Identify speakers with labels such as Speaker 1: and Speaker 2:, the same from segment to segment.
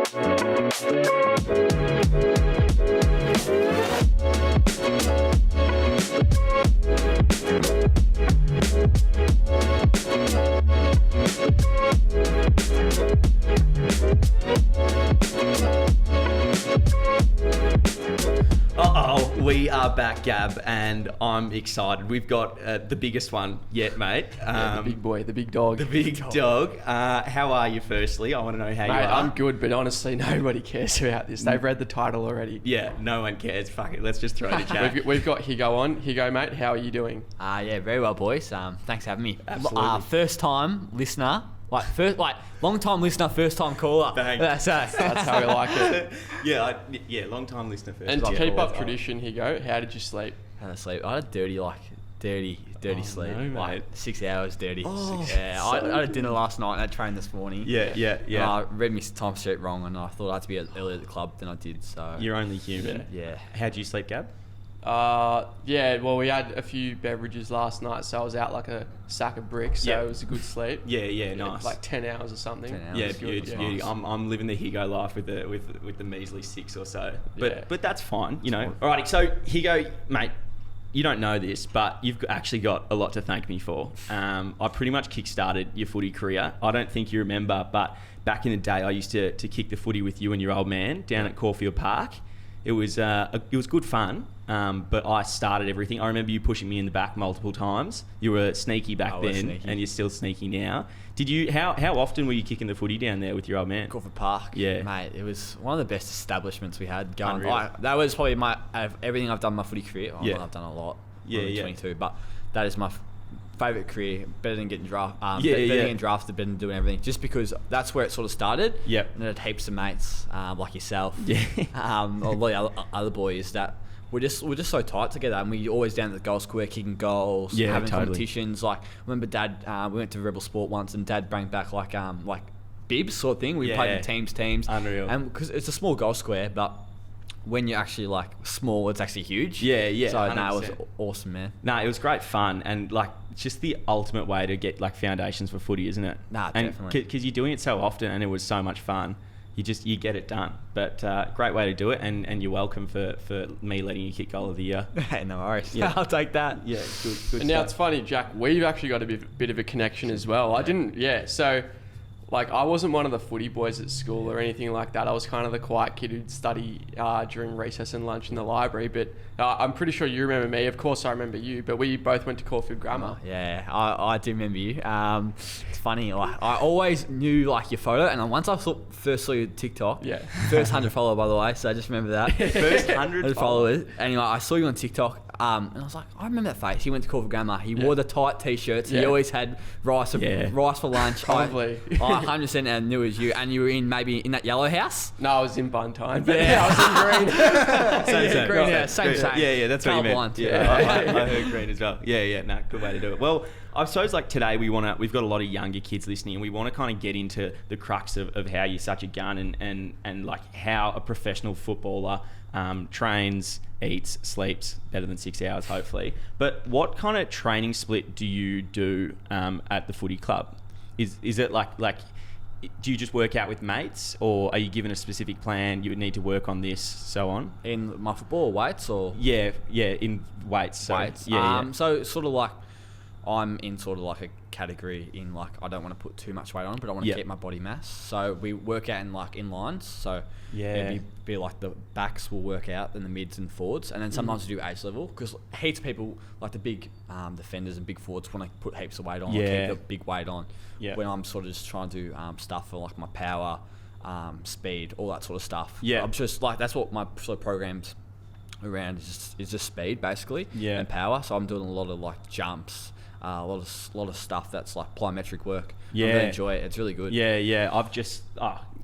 Speaker 1: We are back, Gab, and I'm excited. We've got the biggest one yet, mate.
Speaker 2: The big boy, the big dog.
Speaker 1: The big dog. How are you, firstly? I want to know how you are.
Speaker 2: I'm good, but honestly, nobody cares about this. They've read the title already.
Speaker 1: Yeah, no one cares. Fuck it. Let's just throw the chat.
Speaker 2: We've got Higo on. Higo, mate, how are you doing?
Speaker 3: Yeah, very well, boys. Thanks for having me.
Speaker 1: Absolutely.
Speaker 3: First time listener. Long time listener, first time caller.
Speaker 1: Thanks.
Speaker 2: That's how we like it.
Speaker 1: Yeah, long time listener first.
Speaker 2: And to
Speaker 1: time
Speaker 2: keep
Speaker 1: caller.
Speaker 2: up tradition, Higo, how did you sleep?
Speaker 3: How to sleep? I had a dirty sleep.
Speaker 1: No,
Speaker 3: like
Speaker 1: mate.
Speaker 3: 6 hours dirty.
Speaker 1: Oh,
Speaker 3: Yeah, I had dinner last night and I trained this morning.
Speaker 1: Yeah.
Speaker 3: And I read my time sheet wrong and I thought I had to be earlier at the club than I did. So
Speaker 1: You're only human.
Speaker 3: yeah.
Speaker 1: How'd you sleep, Gab?
Speaker 2: Well, we had a few beverages last night, so I was out like a sack of bricks, so it was a good sleep.
Speaker 1: Yeah, nice.
Speaker 2: Like 10 hours or something.
Speaker 3: 10 hours.
Speaker 1: Yeah,
Speaker 3: That's
Speaker 1: beauty.
Speaker 3: nice.
Speaker 1: I'm living the Higo life with the measly 6 or so.
Speaker 2: Yeah.
Speaker 1: But that's fine, you know. Alrighty, so Higo, mate, you don't know this, but you've actually got a lot to thank me for. I pretty much kick-started your footy career. I don't think you remember, but back in the day, I used to kick the footy with you and your old man down at Caulfield Park. It was good fun, but I started everything. I remember you pushing me in the back multiple times. You were sneaky back then,
Speaker 3: sneaky.
Speaker 1: and you're still sneaky now. Did you? How often were you kicking the footy down there with your old man?
Speaker 3: Caulfield Park.
Speaker 1: Yeah.
Speaker 3: Mate, it was one of the best establishments we had going.
Speaker 1: Unreal.
Speaker 3: That was probably everything I've done in my footy career.
Speaker 1: Yeah.
Speaker 3: I've done a lot.
Speaker 1: Yeah,
Speaker 3: I'm only 22, but that is my favourite career. Better than getting drafted. Better than getting drafted, better than doing everything. Just because that's where it sort of started.
Speaker 1: Yep.
Speaker 3: And I had heaps of mates like yourself.
Speaker 1: Yeah.
Speaker 3: A lot of other boys that we're just so tight together, and we always down at the goal square kicking goals, having competitions. Like, I remember Dad, we went to Rebel Sport once, and Dad brought back like bibs sort of thing. We played in teams.
Speaker 1: Unreal.
Speaker 3: And because it's a small goal square, but when you're actually like small, it's actually huge.
Speaker 1: Yeah.
Speaker 3: So it
Speaker 1: 100%.
Speaker 3: was awesome, man.
Speaker 1: No, it was great fun, and like just the ultimate way to get like foundations for footy, isn't it?
Speaker 3: Definitely.
Speaker 1: Because you're doing it so often, and it was so much fun. You get it done. But great way to do it, and you're welcome for me letting you kick goal of the year.
Speaker 3: No worries.
Speaker 1: Yeah.
Speaker 3: I'll take that.
Speaker 1: Yeah, good.
Speaker 2: And now
Speaker 1: stuff.
Speaker 2: it's funny, Jack, we've actually got a bit of a connection as well. So like, I wasn't one of the footy boys at school or anything like that. I was kind of the quiet kid who'd study during recess and lunch in the library. But I'm pretty sure you remember me. Of course I remember you, but we both went to Caulfield Grammar.
Speaker 3: Yeah, I do remember you. It's funny. Like, I always knew like your photo, and once I first saw your TikTok, first 100 follower by the way. So just remember that.
Speaker 1: First 100
Speaker 3: followers. Anyway, I saw you on TikTok. And I was like, I remember that face. He went to Caulfield Grammar. He wore the tight t-shirts. He always had rice for lunch.
Speaker 2: Probably.
Speaker 3: I 100% knew it was you. And you were maybe in that yellow house.
Speaker 2: No, I was in Buntine. But
Speaker 3: Yeah.
Speaker 2: I was in green.
Speaker 1: Same.
Speaker 3: Green, yeah, same.
Speaker 1: Yeah, that's what you meant.
Speaker 3: Colourblind.
Speaker 1: Yeah, I heard green as well. Yeah, no, good way to do it. Well, I suppose like today we've got a lot of younger kids listening, and we want to kind of get into the crux of how you're such a gun and like how a professional footballer trains, eats, sleeps better than 6 hours, hopefully. But what kind of training split do you do at the footy club? Is it like do you just work out with mates, or are you given a specific plan? You would need to work on this, so on.
Speaker 3: In my football weights or
Speaker 1: Yeah, in weights. So,
Speaker 3: weights.
Speaker 1: Yeah.
Speaker 3: So sort of like I'm in sort of like a category in like I don't want to put too much weight on, but I want to keep my body mass. So we work out in lines. So it'd be like the backs will work out, then the mids and forwards, and then sometimes we do age level because heaps of people like the big defenders and big forwards want to put heaps of weight on, or keep the big weight on. Yeah. When I'm sort of just trying to do stuff for like my power, speed, all that sort of stuff.
Speaker 1: Yeah.
Speaker 3: I'm just like that's what my sort of programs around is just speed basically.
Speaker 1: Yeah.
Speaker 3: And power. So I'm doing a lot of like jumps. A lot of stuff that's like plyometric work.
Speaker 1: Yeah.
Speaker 3: I really enjoy it. It's really good.
Speaker 1: Yeah. I've just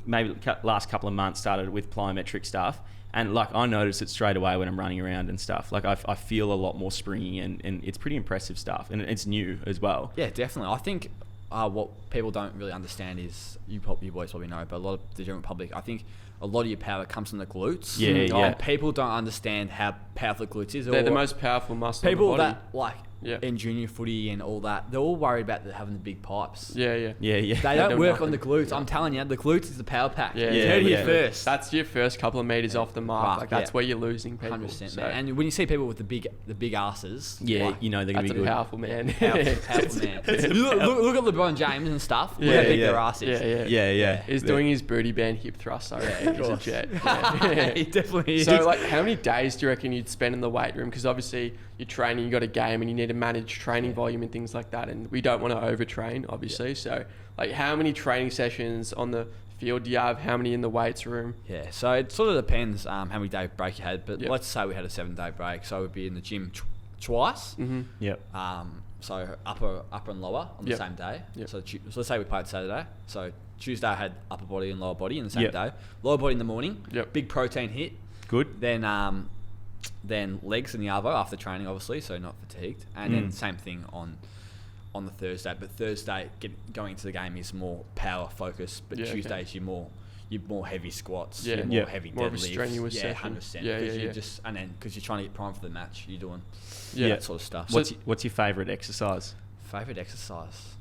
Speaker 1: maybe last couple of months started with plyometric stuff, and like I notice it straight away when I'm running around and stuff. Like I feel a lot more springy, and it's pretty impressive stuff, and it's new as well.
Speaker 3: Yeah, definitely. I think what people don't really understand is you boys probably know, but a lot of the general public, I think a lot of your power comes from the glutes.
Speaker 1: Yeah.
Speaker 3: People don't understand how powerful the glutes is.
Speaker 2: They're the most powerful muscle
Speaker 3: people
Speaker 2: in the body.
Speaker 3: that like in junior footy and all that, they're all worried about having the big pipes.
Speaker 2: Yeah.
Speaker 3: They don't work on the glutes. I'm telling you, the glutes is the power pack. You heard it here first.
Speaker 2: That's your first couple of meters off the mark. Like that's where you're losing people.
Speaker 3: 100%,
Speaker 2: so.
Speaker 3: man. And when you see people with the big asses,
Speaker 1: like, you know they're gonna be good.
Speaker 2: Powerful man.
Speaker 3: Powerful man. Look at LeBron James and stuff. Look how big their ass is.
Speaker 1: Yeah.
Speaker 2: He's doing his booty band hip thrust. I reckon. He's a jet.
Speaker 3: He definitely is.
Speaker 2: So like, how many days do you reckon you'd spend in the weight room? Because obviously you're training, you got a game, and you need to manage training volume and things like that. And we don't want to overtrain, obviously. So like, how many training sessions on the field do you have? How many in the weights room?
Speaker 3: Yeah, so it sort of depends how many day break you had. But let's say we had a 7-day break, so we'd be in the gym twice. So upper and lower on the same day. So let's say we played Saturday. So Tuesday I had upper body and lower body in the same day. Lower body in the morning. Big protein hit.
Speaker 1: Good.
Speaker 3: Then legs in the arvo after training, obviously, so not fatigued. And then same thing on the Thursday. But Thursday, going into the game is more power focused. But Tuesdays you're more heavy squats. You're more heavy deadlifts.
Speaker 2: More of a strenuous session.
Speaker 3: 100%. And then because you're trying to get primed for the match, you're doing that sort of stuff.
Speaker 1: What's your favourite exercise?
Speaker 3: Favourite exercise,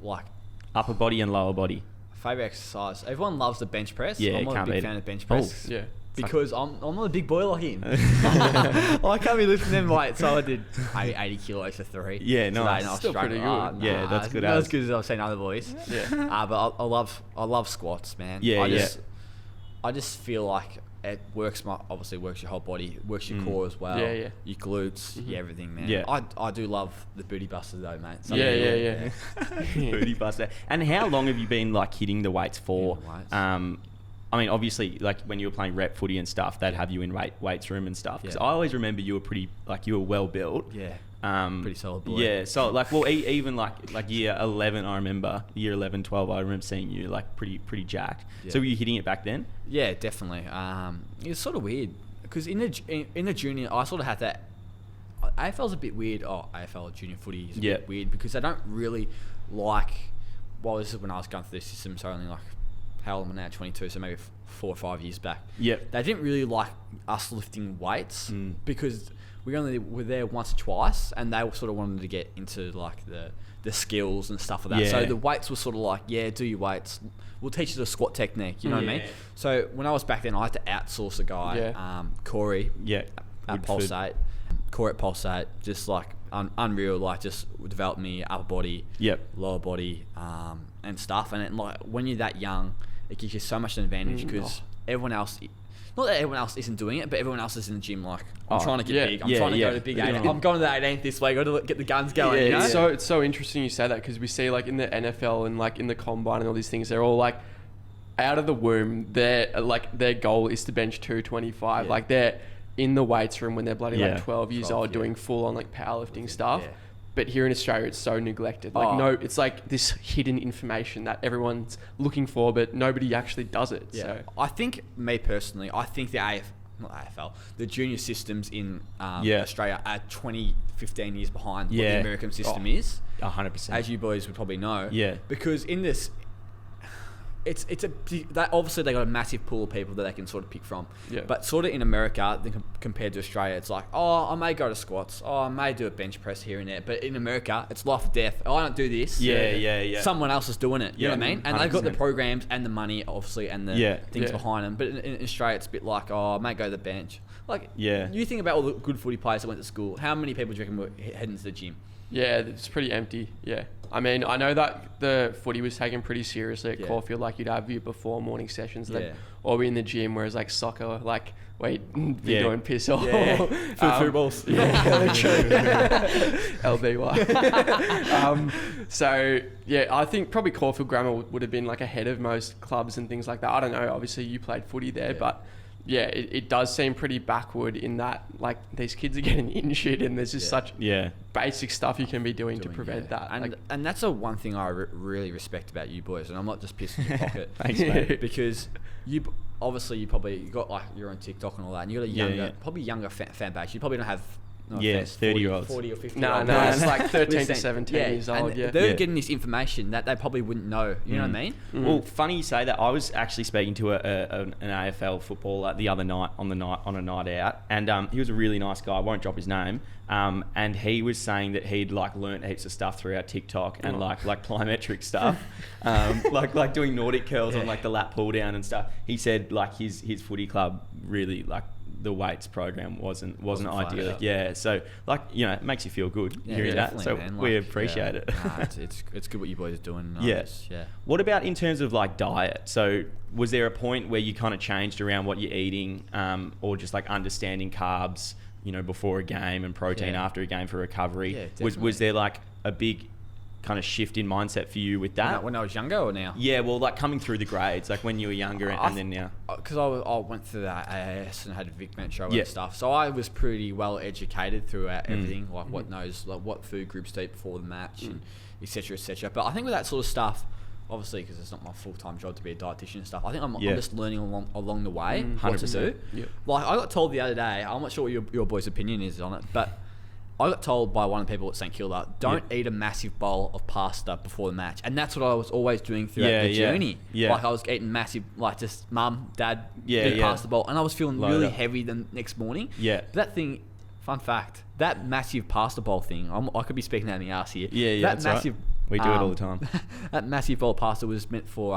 Speaker 3: like
Speaker 1: upper body and lower body.
Speaker 3: Favourite exercise. Everyone loves the bench press.
Speaker 1: Yeah,
Speaker 3: I'm not a big fan of bench press. Because I'm not a big boy like him. I can't be lifting them weights, so I did 80 kilos for 3.
Speaker 1: Yeah, nice.
Speaker 3: And I was
Speaker 2: still pretty good.
Speaker 1: Yeah, that's good.
Speaker 3: Not as good as I've seen other boys. But I love squats, man. I just feel like it obviously works your whole body, works your core as well. Your glutes, everything, man. I do love the booty buster though, mate.
Speaker 1: Booty buster. And how long have you been like hitting the weights for? I mean, obviously, like when you were playing rep footy and stuff, they'd have you in weights room and stuff. Because I always remember you were well built.
Speaker 3: Pretty solid boy.
Speaker 1: Yeah, so like, well, even like year 11, I remember year 11, 12, I remember seeing you like pretty jacked. So were you hitting it back then? Yeah,
Speaker 3: definitely. It was sort of weird because in the junior, I sort of had that. AFL's a bit weird. AFL junior footy is a bit weird because they don't really like. Well, this is when I was going through this system, so only like. How old am I now? 22, so maybe 4 or 5 years back. They didn't really like us lifting weights because we only were there once or twice, and they sort of wanted to get into like the skills and stuff like that. So the weights were sort of like, do your weights. We'll teach you the squat technique. You know what I mean? So when I was back then, I had to outsource a guy, Corey, at Pulsate. Corey at Pulsate, just like unreal, like just developed me upper body, lower body, and stuff. And like when you're that young, it gives you so much an advantage because everyone else, not that everyone else isn't doing it, but everyone else is in the gym like, I'm trying to get big. I'm trying to go to big 18. I'm going to the 18th this way. Got to get the guns going. You know?
Speaker 2: It's so interesting you say that because we see like in the NFL and like in the combine and all these things, they're all like out of the womb. Their goal is to bench 225. Like they're in the weights room when they're bloody like 12 years old doing full on like powerlifting stuff. But here in Australia, it's so neglected. Like it's like this hidden information that everyone's looking for, but nobody actually does it. So
Speaker 3: I think, me personally, the junior systems in Australia are 20, 15 years behind what the American system is.
Speaker 1: 100%.
Speaker 3: As you boys would probably know. Because in this, obviously they got a massive pool of people that they can sort of pick from. But sort of in America, compared to Australia, it's like, I may go to squats. I may do a bench press here and there. But in America, it's life or death. I don't do this. Someone else is doing it. You know what I mean? And 100%. They've got the programs and the money, obviously, and the things behind them. But in Australia, it's a bit like, I may go to the bench. Like, you think about all the good footy players that went to school. How many people do you reckon were heading to the gym?
Speaker 2: Yeah, it's pretty empty. I mean, I know that the footy was taken pretty seriously at Caulfield. Like, you'd have your before morning sessions, then or be in the gym. Whereas like soccer, like be doing piss off.
Speaker 3: Food balls.
Speaker 2: LBY. So I think probably Caulfield Grammar would have been like ahead of most clubs and things like that. I don't know. Obviously, you played footy there, but. It does seem pretty backward in that like these kids are getting injured and there's just such basic stuff you can be doing to prevent that.
Speaker 3: And that's one thing I really respect about you boys, and I'm not just pissing your pocket.
Speaker 1: Thanks, mate.
Speaker 3: Because you probably got like you're on TikTok and all that, and you got a younger, probably younger fan base. You probably don't have no
Speaker 1: Yeah,
Speaker 3: offense,
Speaker 1: 30-year-olds.
Speaker 3: 40 or 50.
Speaker 2: No,
Speaker 3: year-olds.
Speaker 2: it's like 13 to
Speaker 3: Listen,
Speaker 2: 17 years
Speaker 3: and
Speaker 2: old. Yeah.
Speaker 3: they're
Speaker 1: Yeah.
Speaker 3: getting this information that they probably wouldn't know. You know what I mean?
Speaker 1: Well, funny you say that. I was actually speaking to an AFL footballer the other night on a night out, and he was a really nice guy. I won't drop his name. And he was saying that he'd like learnt heaps of stuff through our TikTok and like plyometric stuff, like doing Nordic curls on like the lat pull down and stuff. He said like his footy club really like the weights program wasn't ideal. Yeah, so like it makes you feel good hearing that. So
Speaker 3: man.
Speaker 1: we appreciate it.
Speaker 3: Nah, it's good what you boys are doing.
Speaker 1: Yeah.
Speaker 3: Yeah.
Speaker 1: What about in terms of like diet? So was there a point where you kind of changed around what you're eating, or just like understanding carbs, before a game and protein after a game for recovery?
Speaker 3: Yeah,
Speaker 1: was there like a big kind of shift in mindset for you with that?
Speaker 3: When I was younger or now?
Speaker 1: Yeah, well, like coming through the grades, like when you were younger and then now.
Speaker 3: Because I went through that AAS and had a Vic Metro and stuff, so I was pretty well educated throughout everything, like what food groups to eat before the match, and etc. etc. But I think with that sort of stuff, obviously, because it's not my full-time job to be a dietitian and stuff, I think I'm just learning along the way what to do.
Speaker 1: Yeah.
Speaker 3: Like I got told the other day, I'm not sure what your boys' opinion is on it, but I got told by one of the people at St Kilda, don't eat a massive bowl of pasta before the match. And that's what I was always doing throughout the journey. Yeah. Like I was eating massive, like just mum, dad, big pasta bowl. And I was feeling really heavy the next morning.
Speaker 1: Yeah.
Speaker 3: But that thing, fun fact, that massive pasta bowl thing, I could be speaking out of the arse here.
Speaker 1: Yeah,
Speaker 3: that massive,
Speaker 1: right. We do it all the time.
Speaker 3: That massive bowl of pasta was meant for,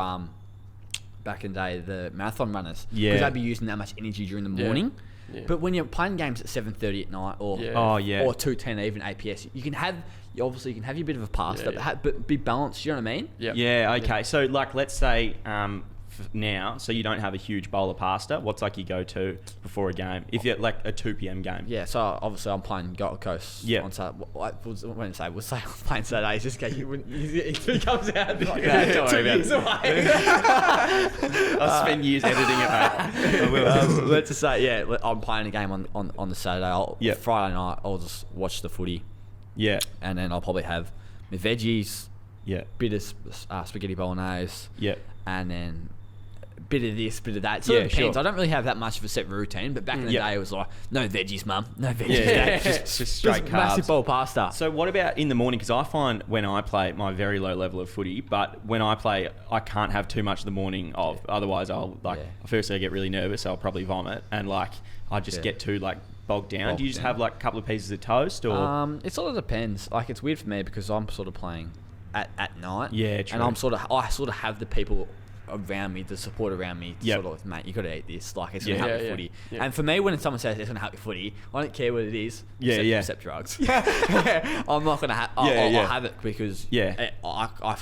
Speaker 3: back in the day, the marathon runners.
Speaker 1: Yeah.
Speaker 3: Because they'd be using that much energy during the morning. Yeah. But when you're playing games at 7:30 at night or 2:10 even APS, you can have your bit of a pasta, but be balanced. You know what I mean?
Speaker 1: Yeah. Okay. So like, let's say now, so you don't have a huge bowl of pasta. What's like your go-to before a game? If you're like a 2 p.m. game.
Speaker 3: Yeah. So obviously I'm playing Gold Coast. Yeah. On Saturday. We'll say I'm playing Saturdays just in case he comes out. Like,
Speaker 1: don't worry about it. I'll spend years editing it, mate. I will.
Speaker 3: Let's just say, I'm playing a game on the Saturday. Friday night, I'll just watch the footy.
Speaker 1: Yeah.
Speaker 3: And then I'll probably have my veggies.
Speaker 1: Yeah.
Speaker 3: Bit of spaghetti bolognese.
Speaker 1: Yeah. And
Speaker 3: then bit of this, bit of that. So it depends. Sure. I don't really have that much of a set routine, but back in the day it was like, no veggies, mum. No veggies, dad.
Speaker 1: Just straight carbs.
Speaker 3: Massive bowl of pasta.
Speaker 1: So what about in the morning? Because I find when I play my very low level of footy, but when I play, I can't have too much the morning of. Otherwise, I'll firstly I get really nervous. So I'll probably vomit, and like I just get too like bogged down. Do you just have like a couple of pieces of toast, or?
Speaker 3: It sort of depends. Like it's weird for me because I'm sort of playing at night.
Speaker 1: Yeah, true.
Speaker 3: And I sort of have the people around me, the support around me, sort of, mate, you got to eat this. Like it's gonna help your footy. Yeah. And for me, when someone says it's gonna help your footy, I don't care what it is. Except drugs. I'm not gonna have. I'll have it because I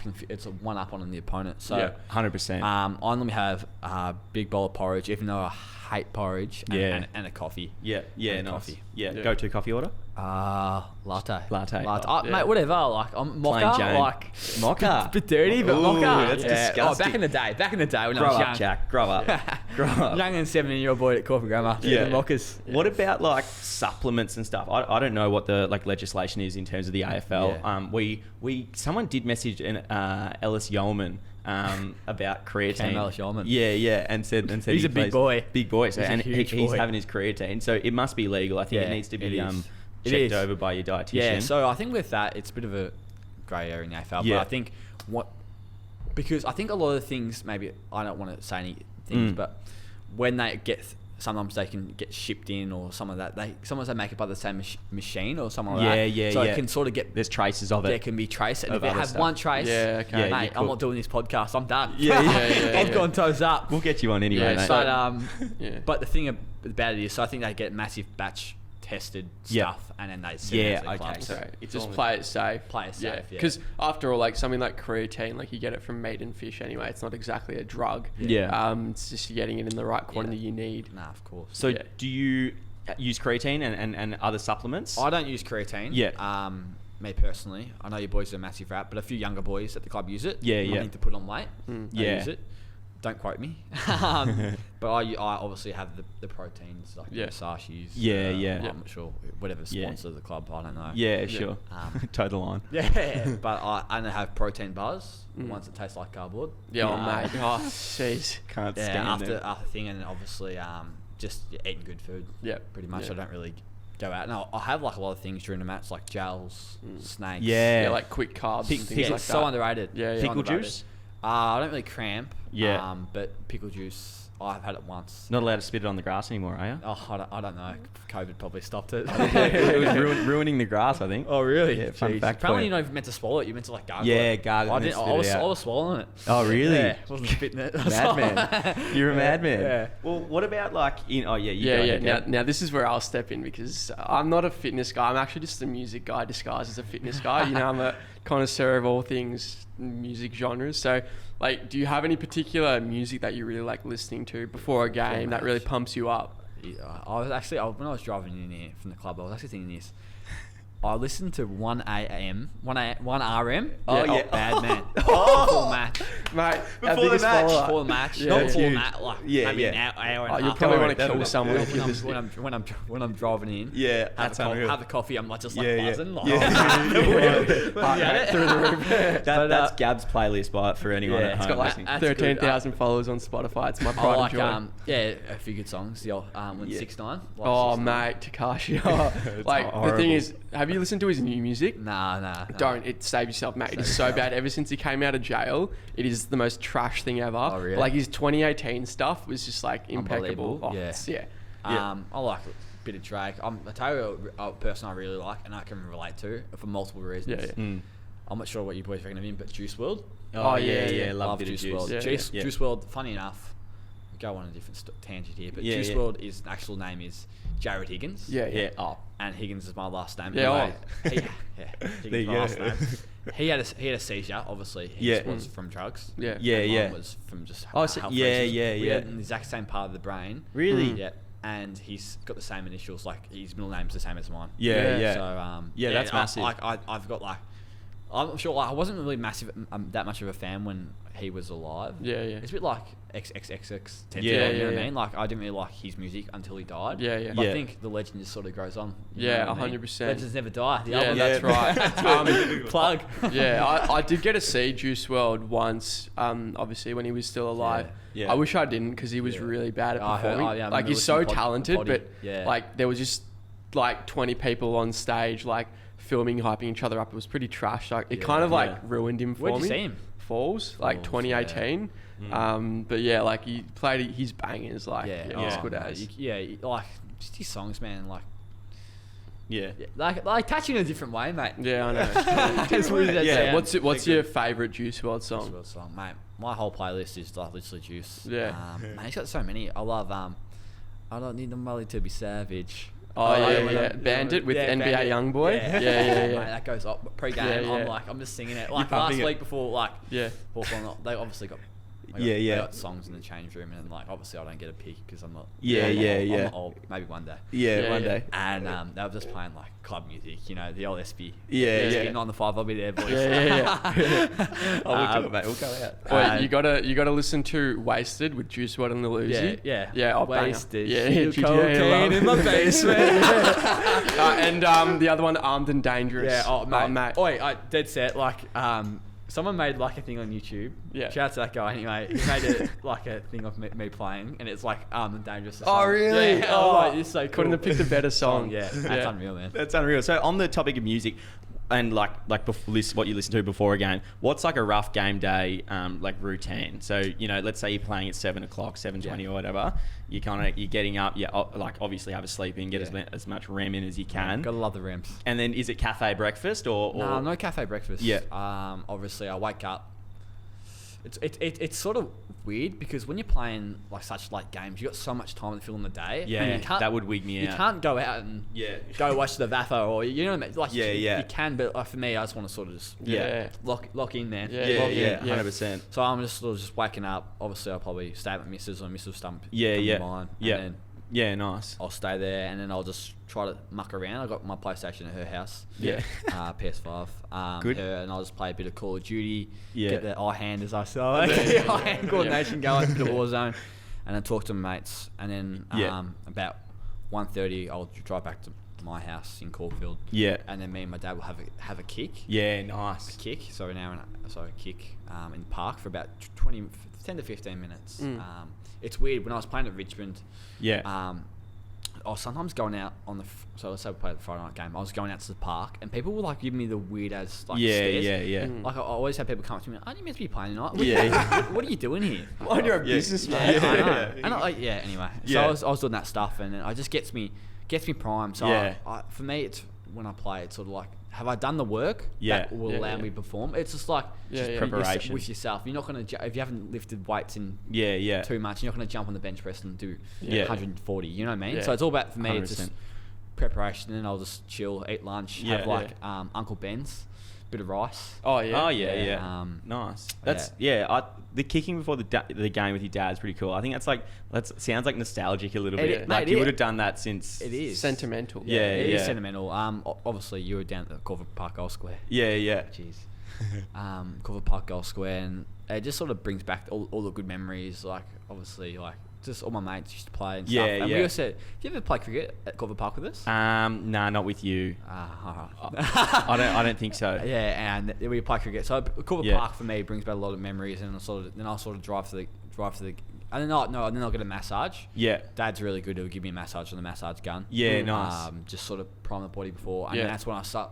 Speaker 3: can. It's a one up on the opponent. So
Speaker 1: 100%.
Speaker 3: I normally have a big bowl of porridge, even though I hate porridge. And a coffee.
Speaker 1: Yeah. Nice.
Speaker 3: Coffee.
Speaker 1: Yeah. Go-to coffee order.
Speaker 3: Latte.
Speaker 1: Mate,
Speaker 3: whatever. Like I'm mocha. Like
Speaker 1: mocha.
Speaker 3: A bit dirty, but mocha.
Speaker 1: That's disgusting.
Speaker 3: Back in the day when I was young.
Speaker 1: Jack. Grow up.
Speaker 3: Young and 17-year-old boy at corporate grammar.
Speaker 1: Yeah.
Speaker 3: Mochas.
Speaker 1: What about like supplements and stuff? I don't know what the like legislation is in terms of the AFL. Someone did message Ellis Yeoman about creatine.
Speaker 3: Ellis Yeoman.
Speaker 1: Yeah, and said
Speaker 3: he's a big boy.
Speaker 1: Big boy. So he's having his creatine. So it must be legal. I think it needs to be checked over by your dietitian.
Speaker 3: Yeah, so I think with that, it's a bit of a grey area in the AFL. But I think because I think a lot of the things, maybe I don't want to say any things, but when they get, sometimes they can get shipped in or some of that. Sometimes they make it by the same machine or something like that. So it can sort of get...
Speaker 1: There's traces of it.
Speaker 3: There can be trace. And if you have one trace, mate,
Speaker 1: cool.
Speaker 3: I'm not doing this podcast. I'm done.
Speaker 1: I've
Speaker 3: gone toes up.
Speaker 1: We'll get you on anyway, mate.
Speaker 3: But the thing about it is, so I think they get massive batch tested stuff and then they send it to the club.
Speaker 2: So just play it safe. Because after all, like something like creatine, like you get it from meat and fish anyway. It's not exactly a drug. It's just getting it in the right quantity you need.
Speaker 3: Nah, of course.
Speaker 1: So do you use creatine and other supplements?
Speaker 3: I don't use creatine. Me personally, I know you boys are a massive rap, but a few younger boys at the club use it. I need to put on weight. I use it. Don't quote me. But I obviously have the proteins like Sashi's. I'm not sure whatever sponsor the club. I don't know.
Speaker 1: Sure. Toe the line.
Speaker 3: But I only have protein bars. Ones that taste like cardboard.
Speaker 2: Mate. Oh, jeez.
Speaker 1: Can't stand
Speaker 3: after thing, and obviously just eating good food. Pretty much. I don't really go out. And I'll have like a lot of things during the match, like gels, snakes.
Speaker 2: Yeah, like quick carbs and things like that.
Speaker 3: So underrated.
Speaker 2: Yeah.
Speaker 1: Pickle juice?
Speaker 3: I don't really cramp.
Speaker 1: Yeah.
Speaker 3: But pickle juice, I've had it once.
Speaker 1: Not allowed to spit it on the grass anymore, are you?
Speaker 3: Oh, I don't know. COVID probably stopped it.
Speaker 1: It was ruining the grass, I think.
Speaker 3: Oh, really?
Speaker 1: Yeah, fun fact.
Speaker 3: Apparently, you're not even meant to swallow it. You're meant to like gargle
Speaker 1: Yeah,
Speaker 3: it.
Speaker 1: gargle it.
Speaker 3: I was swallowing it.
Speaker 1: Oh, really?
Speaker 3: Yeah, wasn't spitting it.
Speaker 1: Madman. You're a madman.
Speaker 3: Yeah.
Speaker 1: Well, what about like in? Oh yeah, you
Speaker 2: Yeah.
Speaker 1: go.
Speaker 2: Now this is where I'll step in because I'm not a fitness guy. I'm actually just a music guy disguised as a fitness guy. You know, I'm a connoisseur of all things music genres. So, like, do you have any particular music that you really like listening to before a game that really pumps you up?
Speaker 3: Yeah, I was actually when I was driving in here from the club, I was actually thinking this. I listened to 1 RM. Oh yeah, bad man. Before match,
Speaker 2: Mate,
Speaker 1: Before the match.
Speaker 3: before the match,
Speaker 2: Yeah,
Speaker 3: not
Speaker 2: yeah.
Speaker 3: before match. Like maybe an hour and a
Speaker 2: You'll
Speaker 3: half.
Speaker 2: probably want to
Speaker 1: Don't
Speaker 2: kill
Speaker 1: worry,
Speaker 2: someone if you listen.
Speaker 3: When I'm driving in.
Speaker 1: Yeah, that's unreal.
Speaker 3: Have a coffee. I'm like just like
Speaker 1: Yeah, yeah.
Speaker 3: buzzing. Like,
Speaker 1: Yeah.
Speaker 2: Yeah, through the roof.
Speaker 1: That's Gab's playlist by for anyone
Speaker 3: Yeah,
Speaker 1: at
Speaker 3: it's
Speaker 1: home
Speaker 3: got like-
Speaker 1: listening.
Speaker 3: That's good.
Speaker 2: 13,000 followers on Spotify. It's my
Speaker 3: I
Speaker 2: pride
Speaker 3: like
Speaker 2: and joy.
Speaker 3: a few good songs. The old when
Speaker 1: Yeah.
Speaker 3: 6ix9ine.
Speaker 2: Oh, mate, Takashi. Like, the
Speaker 1: horrible.
Speaker 2: thing is, have you listened to his new music?
Speaker 3: Nah.
Speaker 2: Don't. It save yourself, mate. It is so bad. Ever since he came out of jail, it is the most trash thing ever.
Speaker 3: Oh, really?
Speaker 2: Like, his 2018 stuff was just, like, impeccable.
Speaker 3: Unbelievable.
Speaker 2: Oh,
Speaker 3: Yeah.
Speaker 2: yeah.
Speaker 3: I like a bit of Drake. I tell you a person I really like and I can relate to for multiple reasons.
Speaker 2: Yeah.
Speaker 1: Mm.
Speaker 3: I'm not sure what you boys reckon of him, but Juice WRLD.
Speaker 1: Oh,
Speaker 2: yeah,
Speaker 1: yeah. Love
Speaker 3: Love
Speaker 1: bit of
Speaker 3: Juice
Speaker 1: juice.
Speaker 3: WRLD.
Speaker 2: Yeah,
Speaker 3: Juice,
Speaker 1: yeah.
Speaker 3: Juice WRLD, funny enough, go on a different tangent here, but
Speaker 1: Yeah,
Speaker 3: Juice
Speaker 1: yeah.
Speaker 3: WRLD, his actual name is Jared Higgins.
Speaker 2: Yeah.
Speaker 1: Yeah. Oh.
Speaker 3: And Higgins is my last name.
Speaker 2: Yeah,
Speaker 3: Anyway, Higgins
Speaker 1: There
Speaker 3: is
Speaker 1: you
Speaker 3: my
Speaker 1: go.
Speaker 3: last name. He had a seizure, obviously. He
Speaker 1: Yeah.
Speaker 3: was from drugs.
Speaker 2: Yeah.
Speaker 1: Yeah,
Speaker 3: And
Speaker 1: yeah.
Speaker 3: mine was from just
Speaker 1: Oh, so-
Speaker 3: health
Speaker 1: yeah,
Speaker 3: reasons.
Speaker 1: yeah,
Speaker 3: We
Speaker 1: yeah.
Speaker 3: had the exact same part of the brain.
Speaker 1: Really?
Speaker 3: Yeah. And he's got the same initials, like his middle name's the same as mine.
Speaker 1: Yeah, yeah.
Speaker 3: So
Speaker 1: Yeah, that's massive.
Speaker 3: I've got like, I'm not sure. Like, I wasn't really that much of a fan when he was alive.
Speaker 2: Yeah.
Speaker 3: It's a bit like XXXX.
Speaker 1: Yeah,
Speaker 3: you know
Speaker 2: yeah,
Speaker 3: what
Speaker 2: yeah.
Speaker 3: I mean? Like, I didn't really like his music until he died.
Speaker 2: Yeah, yeah.
Speaker 3: But
Speaker 1: Yeah.
Speaker 3: I think the legend just sort of goes on.
Speaker 2: Yeah,
Speaker 3: know what I mean?
Speaker 2: 100%.
Speaker 3: Legends never die. The
Speaker 2: Yeah,
Speaker 3: album,
Speaker 2: that's right.
Speaker 3: plug.
Speaker 2: Yeah, I did get to see Juice WRLD once, obviously when he was still alive.
Speaker 1: Yeah.
Speaker 2: I wish I didn't because he was really bad at
Speaker 3: I heard-
Speaker 2: performing.
Speaker 3: I
Speaker 2: like
Speaker 3: remember
Speaker 2: he's so
Speaker 3: listening to
Speaker 2: talented,
Speaker 3: Poddy.
Speaker 2: but
Speaker 3: Yeah.
Speaker 2: like there was just like 20 people on stage like filming, hyping each other up. It was pretty trash. Like it
Speaker 3: Yeah.
Speaker 2: kind of like
Speaker 1: Yeah.
Speaker 2: ruined him for
Speaker 3: Where'd you
Speaker 2: me.
Speaker 3: see him?
Speaker 2: Falls, like
Speaker 3: Falls,
Speaker 2: 2018. But yeah, like he played his bangers. Like
Speaker 3: Yeah,
Speaker 2: yeah, he's
Speaker 1: oh,
Speaker 2: good
Speaker 3: mate,
Speaker 2: as.
Speaker 3: like just his songs, man. Like,
Speaker 1: Yeah.
Speaker 3: like touch you in a different way, mate.
Speaker 2: Yeah, I know.
Speaker 3: As weird as that
Speaker 1: Yeah.
Speaker 3: sounds.
Speaker 2: What's your favorite Juice WRLD
Speaker 3: Juice
Speaker 2: song?
Speaker 3: WRLD song, mate. My whole playlist is like literally Juice.
Speaker 2: Yeah.
Speaker 3: Man, he's got so many. I love I don't need the money to be savage.
Speaker 2: Oh, yeah. Bandit with NBA
Speaker 3: Bandit.
Speaker 2: Youngboy. Yeah.
Speaker 3: Mate, that goes up pre-game.
Speaker 2: Yeah, yeah.
Speaker 3: I'm just singing it. Like
Speaker 1: pumping
Speaker 3: last
Speaker 1: it.
Speaker 3: week before, like
Speaker 2: Yeah.
Speaker 3: Hawthorn, they obviously got.
Speaker 1: Yeah.
Speaker 3: They got songs in the change room, and like obviously I don't get a pick because I'm not.
Speaker 1: Yeah,
Speaker 3: I'm
Speaker 1: yeah,
Speaker 3: not old,
Speaker 1: yeah.
Speaker 3: I'm not old. Maybe one day.
Speaker 1: Yeah, one
Speaker 2: yeah.
Speaker 1: day.
Speaker 3: And they were just playing like club music, you know, the old SB.
Speaker 1: Yeah,
Speaker 3: SB
Speaker 1: yeah.
Speaker 3: 9 to 5. I'll be there, boys.
Speaker 2: Yeah.
Speaker 1: Oh, we'll go out.
Speaker 2: Wait, you gotta listen to "Wasted" with Juice WRLD and Lil Uzi.
Speaker 3: Yeah.
Speaker 2: Oh, banger.
Speaker 3: Wasted.
Speaker 2: Yeah,
Speaker 3: Still
Speaker 2: GTA,
Speaker 3: cocaine in my basement.
Speaker 2: and the other one, "Armed and Dangerous."
Speaker 3: Yeah, oh, mate.
Speaker 2: mate.
Speaker 3: Oi, dead set. Like, someone made like a thing on YouTube.
Speaker 2: Yeah.
Speaker 3: Shout out to that guy anyway. He made it like a thing of me playing, and it's like and dangerous.
Speaker 2: Oh, really?
Speaker 3: Yeah.
Speaker 2: Oh,
Speaker 3: Like, it's so cool.
Speaker 2: couldn't have picked a better song.
Speaker 3: Yeah, that's unreal, man.
Speaker 1: That's unreal. So on the topic of music, and like before, what you listen to before a game, what's like a rough game day like routine? So let's say you're playing at 7 o'clock, 7:20 or whatever. You're getting up. Like obviously have a sleep in, get as much REM in as you can.
Speaker 3: Gotta love the REMs.
Speaker 1: And then is it cafe breakfast or?
Speaker 3: No, no cafe breakfast.
Speaker 1: Yeah.
Speaker 3: Obviously I wake up. It's sort of weird because when you're playing like such like games, you got so much time to fill in the day.
Speaker 1: Yeah,
Speaker 3: and you can't,
Speaker 1: that would wig me
Speaker 3: You
Speaker 1: out.
Speaker 3: can't go out and go watch the VAFA or you know what I mean? Like
Speaker 1: Yeah.
Speaker 3: you can, but like, for me, I just want to sort of just
Speaker 2: Yeah.
Speaker 3: lock in, man.
Speaker 2: Yeah.
Speaker 1: Yeah,
Speaker 2: Yeah.
Speaker 1: 100%.
Speaker 3: So I'm just sort of just waking up. Obviously, I'll probably stay at my missus or missus stump.
Speaker 1: Yeah.
Speaker 3: Mine,
Speaker 1: Yeah.
Speaker 3: And then
Speaker 1: Yeah, nice.
Speaker 3: I'll stay there, and then I'll just try to muck around. I got my PlayStation at her house.
Speaker 1: Yeah.
Speaker 3: PS5.
Speaker 1: Good.
Speaker 3: Her, and I'll just play a bit of Call of Duty.
Speaker 1: Yeah.
Speaker 3: Get the eye hand as I say. Eye hand coordination going. Bit of Warzone, and then talk to my mates. And then about 1:30, I'll drive back to my house in Caulfield.
Speaker 1: Yeah.
Speaker 3: And then me and my dad will have a kick.
Speaker 1: Yeah, nice.
Speaker 3: Kick. So an hour and kick in the park for about 10 to 15 minutes. It's weird when I was playing at Richmond.
Speaker 1: Yeah.
Speaker 3: I was sometimes going out on so let's say we played the Friday night game. I was going out to the park, and people would like give me the weird as like stares. Like I always had people come up to me, aren't you meant to be playing tonight? What are you doing here?
Speaker 2: Mind your own business, man.
Speaker 3: I know. And anyway. So I was doing that stuff, and it just gets me primed. So for me, it's when I play, it's sort of like, have I done the work that will allow me to perform? It's just like
Speaker 1: preparation
Speaker 3: with yourself. You're not going to, if you haven't lifted weights in too much, you're not going to jump on the bench press and do 140. You know what I mean? Yeah. So it's all about, for me, 100%. It's just preparation. And then I'll just chill, eat lunch, have like Uncle Ben's, bit of rice.
Speaker 1: Nice. That's the kicking before the game with your dad is pretty cool. I think that sounds like nostalgic a little bit. Like you would have done that since.
Speaker 3: It is
Speaker 2: sentimental.
Speaker 3: It is sentimental. Obviously you were down at the Corver Park Goal Square. Jeez. Corver Park Goal Square, and it just sort of brings back all the good memories. Like obviously, like just all my mates used to play and stuff. And we always said, do you ever play cricket at Corver Park with us?
Speaker 1: Nah, not with you. I don't think so.
Speaker 3: Yeah, and we play cricket. So Corver Park for me brings back a lot of memories, and I'll sort of drive to the. And then I'll get a massage. Yeah, Dad's really good. He'll give me a massage on the massage gun.
Speaker 1: Yeah, nice.
Speaker 3: Just sort of prime the body before, and then that's when I start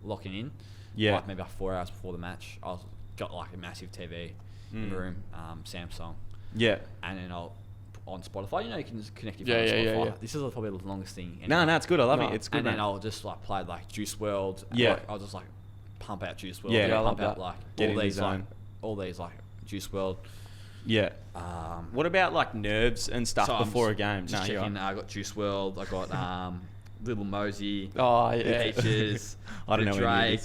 Speaker 3: locking in. Yeah, like maybe like 4 hours before the match. I've got like a massive TV in the room, Samsung. Yeah, and then I'll on Spotify. You know, you can just connect your phone to Spotify. Yeah. This is probably the longest thing.
Speaker 1: No, it's good. I love it. It's good.
Speaker 3: And
Speaker 1: man.
Speaker 3: then I'll just like play like Juice WRLD. I'll just like pump out Juice WRLD.
Speaker 1: Yeah,
Speaker 3: I love that. Like all these like Juice WRLD.
Speaker 1: Yeah. What about like nerves and stuff before a game?
Speaker 3: Just checking. I got Juice WRLD. I got Little Mosey. Peaches.
Speaker 1: I don't know
Speaker 3: Drake.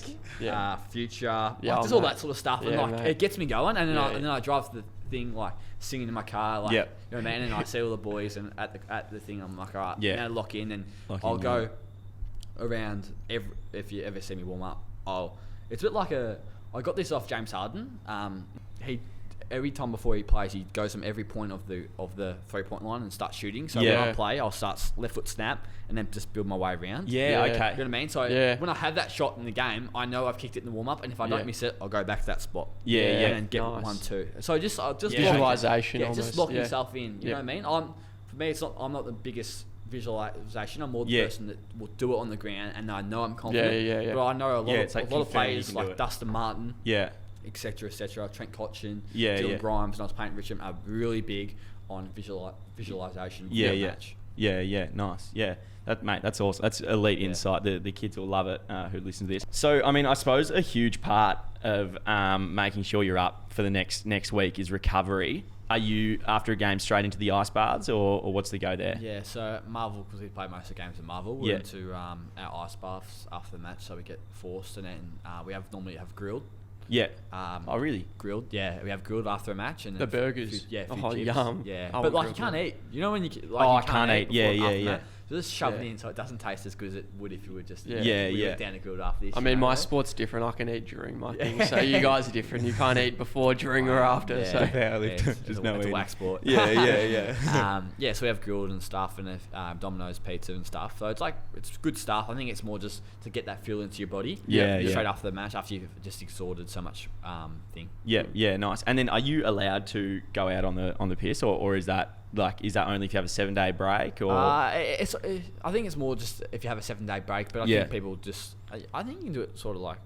Speaker 3: Future. Just all that sort of stuff. And like it gets me going. And then I drive to the thing like singing in my car. Like you know what I mean. And I see all the boys and at the thing I'm like, all right, now lock in, and I'll go around if you ever see me warm up. It's a bit like I got this off James Harden. He every time before he plays, he goes from every point of the 3-point line and starts shooting. So when I play, I'll start left foot snap and then just build my way around.
Speaker 1: Okay.
Speaker 3: You know what I mean? So when I have that shot in the game, I know I've kicked it in the warm up, and if I don't miss it, I'll go back to that spot. And then get 1-2. So just
Speaker 2: visualization.
Speaker 3: Just lock yourself in. You know what I mean? For me, I'm not the biggest visualization. I'm more the person that will do it on the ground, and I know I'm confident. But I know a lot of players like Dustin Martin. Etc. Trent Cotchin, Dylan Grimes, and I was painting Richmond are really big on visualization. Match.
Speaker 1: Nice. That's awesome. That's elite insight. The kids will love it who listen to this. So, I mean, I suppose a huge part of making sure you're up for the next week is recovery. Are you, after a game, straight into the ice baths, or what's the go there?
Speaker 3: Yeah, so Marvel, because we play most of the games in Marvel, we're into our ice baths after the match, so we get forced, and then we normally have grilled.
Speaker 1: Yeah. Oh, really?
Speaker 3: Grilled. Yeah, we have grilled after a match, and
Speaker 2: the burgers.
Speaker 3: Chips.
Speaker 2: Yum.
Speaker 3: Yeah, but like you can't eat. You know when you
Speaker 1: I can't eat. Yeah.
Speaker 3: So just shove it in so it doesn't taste as good as it would if you were just down to grilled after this.
Speaker 2: I mean, my sport's different. I can eat during my thing. So you guys are different. You can't eat before, during, or after.
Speaker 3: It's a wax sport.
Speaker 1: So we have grilled and stuff, and Domino's pizza and stuff. So it's good stuff. I think it's more just to get that feel into your body. Straight after the match, after you've just exhausted so much thing. Yeah, nice. And then, are you allowed to go out on the piss, or is that only if you have a 7-day break? Or
Speaker 3: I think it's more just if you have a 7-day break, but I think people I think you can do it sort of like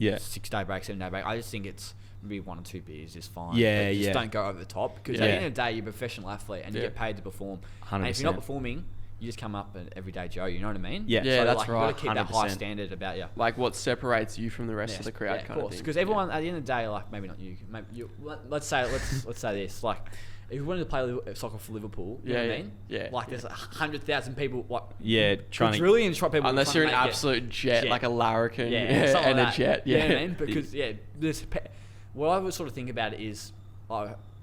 Speaker 3: 6-day break, 7-day break. I just think it's maybe 1 or 2 beers is fine. Just don't go over the top, because at the end of the day, you're a professional athlete and you get paid to perform.
Speaker 1: 100%.
Speaker 3: And if you're not performing, you just come up an everyday Joe. You know what I mean?
Speaker 2: So that's right.
Speaker 3: You got to keep that high standard about you.
Speaker 2: Like what separates you from the rest of the crowd, kind of thing.
Speaker 3: Because everyone at the end of the day, like maybe not you, let's say this, like. If you wanted to play soccer for Liverpool, you know what I mean? Like there's 100,000 people.
Speaker 1: Trying to
Speaker 3: trillion shot people.
Speaker 2: Unless you're an absolute jet, like a larrikin, and a jet.
Speaker 3: You know what I mean? Because what I would sort of think about it is,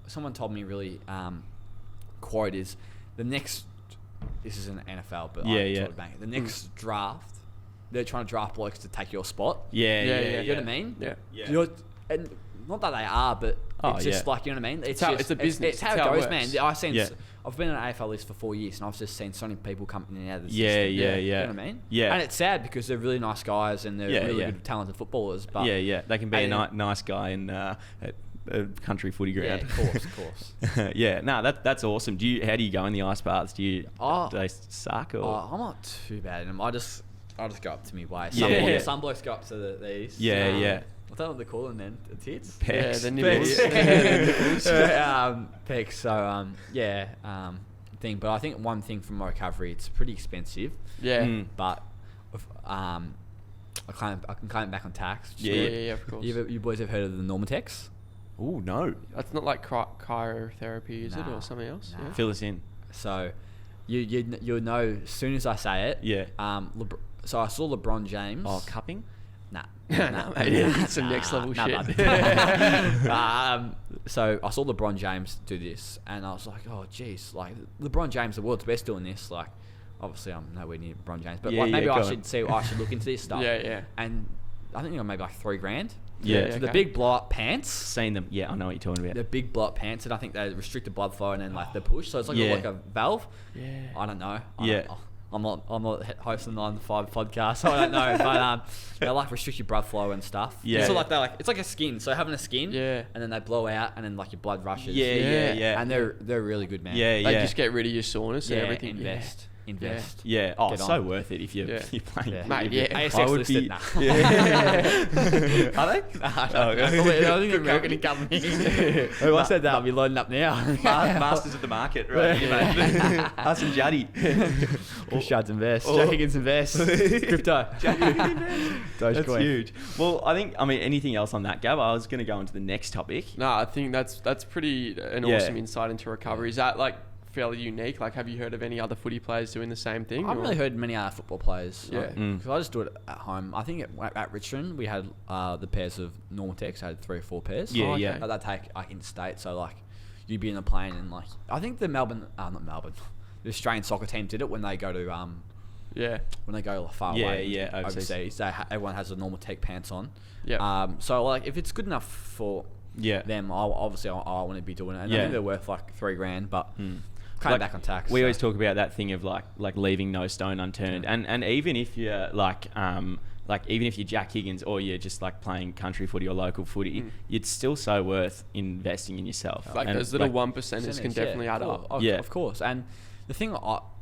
Speaker 3: someone told me really, quote is the next. This is an NFL, but sort of bang it. The next draft, they're trying to draft blokes to take your spot. You know what I mean? And not that they are, but it's just like, you know what I mean? It's
Speaker 2: a business.
Speaker 3: It's how it goes, man. I've been on an AFL list for 4 years, and I've just seen so many people coming in and out of the system. You know what I mean? And it's sad because they're really nice guys and they're really good, talented footballers. But
Speaker 1: they can be a nice guy and a country footy ground.
Speaker 3: Yeah, of course.
Speaker 1: Yeah, no, that's awesome. How do you go in the ice baths? Do they suck or?
Speaker 3: I'm not too bad in them. I just go up to me way. Some blokes go up to these.
Speaker 1: Yeah.
Speaker 3: I don't know what they're calling then. The tits?
Speaker 1: Pecs.
Speaker 2: Yeah, the nipples.
Speaker 3: Pecs. So, thing. But I think one thing from my recovery, it's pretty expensive.
Speaker 2: Yeah.
Speaker 3: But I can claim it back on tax.
Speaker 2: Yeah, of course.
Speaker 3: You boys have heard of the Normatex?
Speaker 1: Oh, no.
Speaker 2: That's not like cryotherapy, is it, or something else?
Speaker 3: Nah.
Speaker 2: Yeah.
Speaker 1: Fill us in.
Speaker 3: So, you'll know as soon as I say it.
Speaker 1: Yeah.
Speaker 3: So I saw LeBron James.
Speaker 1: Oh, cupping?
Speaker 3: Nah.
Speaker 2: Mate, it's some next level shit.
Speaker 3: So I saw LeBron James do this, and I was like, oh, jeez, like LeBron James, the world's best doing this. Like, obviously, I'm nowhere near LeBron James, but maybe I should look into this stuff.
Speaker 2: Yeah.
Speaker 3: And I think maybe like $3,000.
Speaker 1: Yeah.
Speaker 3: So the big blow up pants.
Speaker 1: Seen them. Yeah, I know what you're talking about.
Speaker 3: The big blow up pants, and I think they restrict the blood flow and then like the push. So it's like like a valve.
Speaker 2: Yeah.
Speaker 3: I don't know. I'm not hosting the 9to5 podcast, so I don't know. But they like restrict your blood flow and stuff.
Speaker 1: Yeah.
Speaker 3: So like it's like a skin. So having a skin.
Speaker 2: Yeah.
Speaker 3: And then they blow out, and then like your blood rushes.
Speaker 1: Yeah.
Speaker 3: And they're really good, man.
Speaker 1: Yeah.
Speaker 2: They just get rid of your soreness and everything.
Speaker 3: Invest.
Speaker 1: Yeah. Oh,
Speaker 3: Get
Speaker 1: so
Speaker 3: on.
Speaker 1: worth it if you're playing.
Speaker 3: Yeah.
Speaker 2: Mate, yeah.
Speaker 3: ASX listed. Nah. Are they? I think they're American company. Oh, I said that. I'll be loading up now.
Speaker 1: Masters of the market, right? Yeah, mate. Us and Jaddy.
Speaker 3: Shads invest. Joe Higgins invest. Crypto.
Speaker 1: That's huge. Well, anything else on that, Gab? I was going to go into the next topic.
Speaker 2: No, I think that's pretty an awesome insight into recovery. Is that like fairly unique? Like, have you heard of any other footy players doing the same thing?
Speaker 3: I haven't really heard many other football players.
Speaker 2: Yeah.
Speaker 3: Because I just do it at home. I think at Richmond, we had the pairs of Normatex. I had 3 or 4 pairs.
Speaker 1: Yeah, yeah.
Speaker 3: But they take interstate. So, like, you'd be in a plane and, like, I think the not Melbourne, the Australian soccer team did it when they go to, when they go far away.
Speaker 1: Yeah,
Speaker 3: overseas. Everyone has the Normatec pants on.
Speaker 2: Yeah.
Speaker 3: So, like, if it's good enough for them, I want to be doing it. And I think they're worth, like, $3,000, but... Kind of back on tax.
Speaker 1: We always talk about that thing of like leaving no stone unturned, and even if you're even if you're Jack Higgins or you're just like playing country footy or local footy, it's still so worth investing in yourself.
Speaker 2: Like
Speaker 1: and
Speaker 2: those little 1%ers can definitely add up.
Speaker 3: Of course. And the thing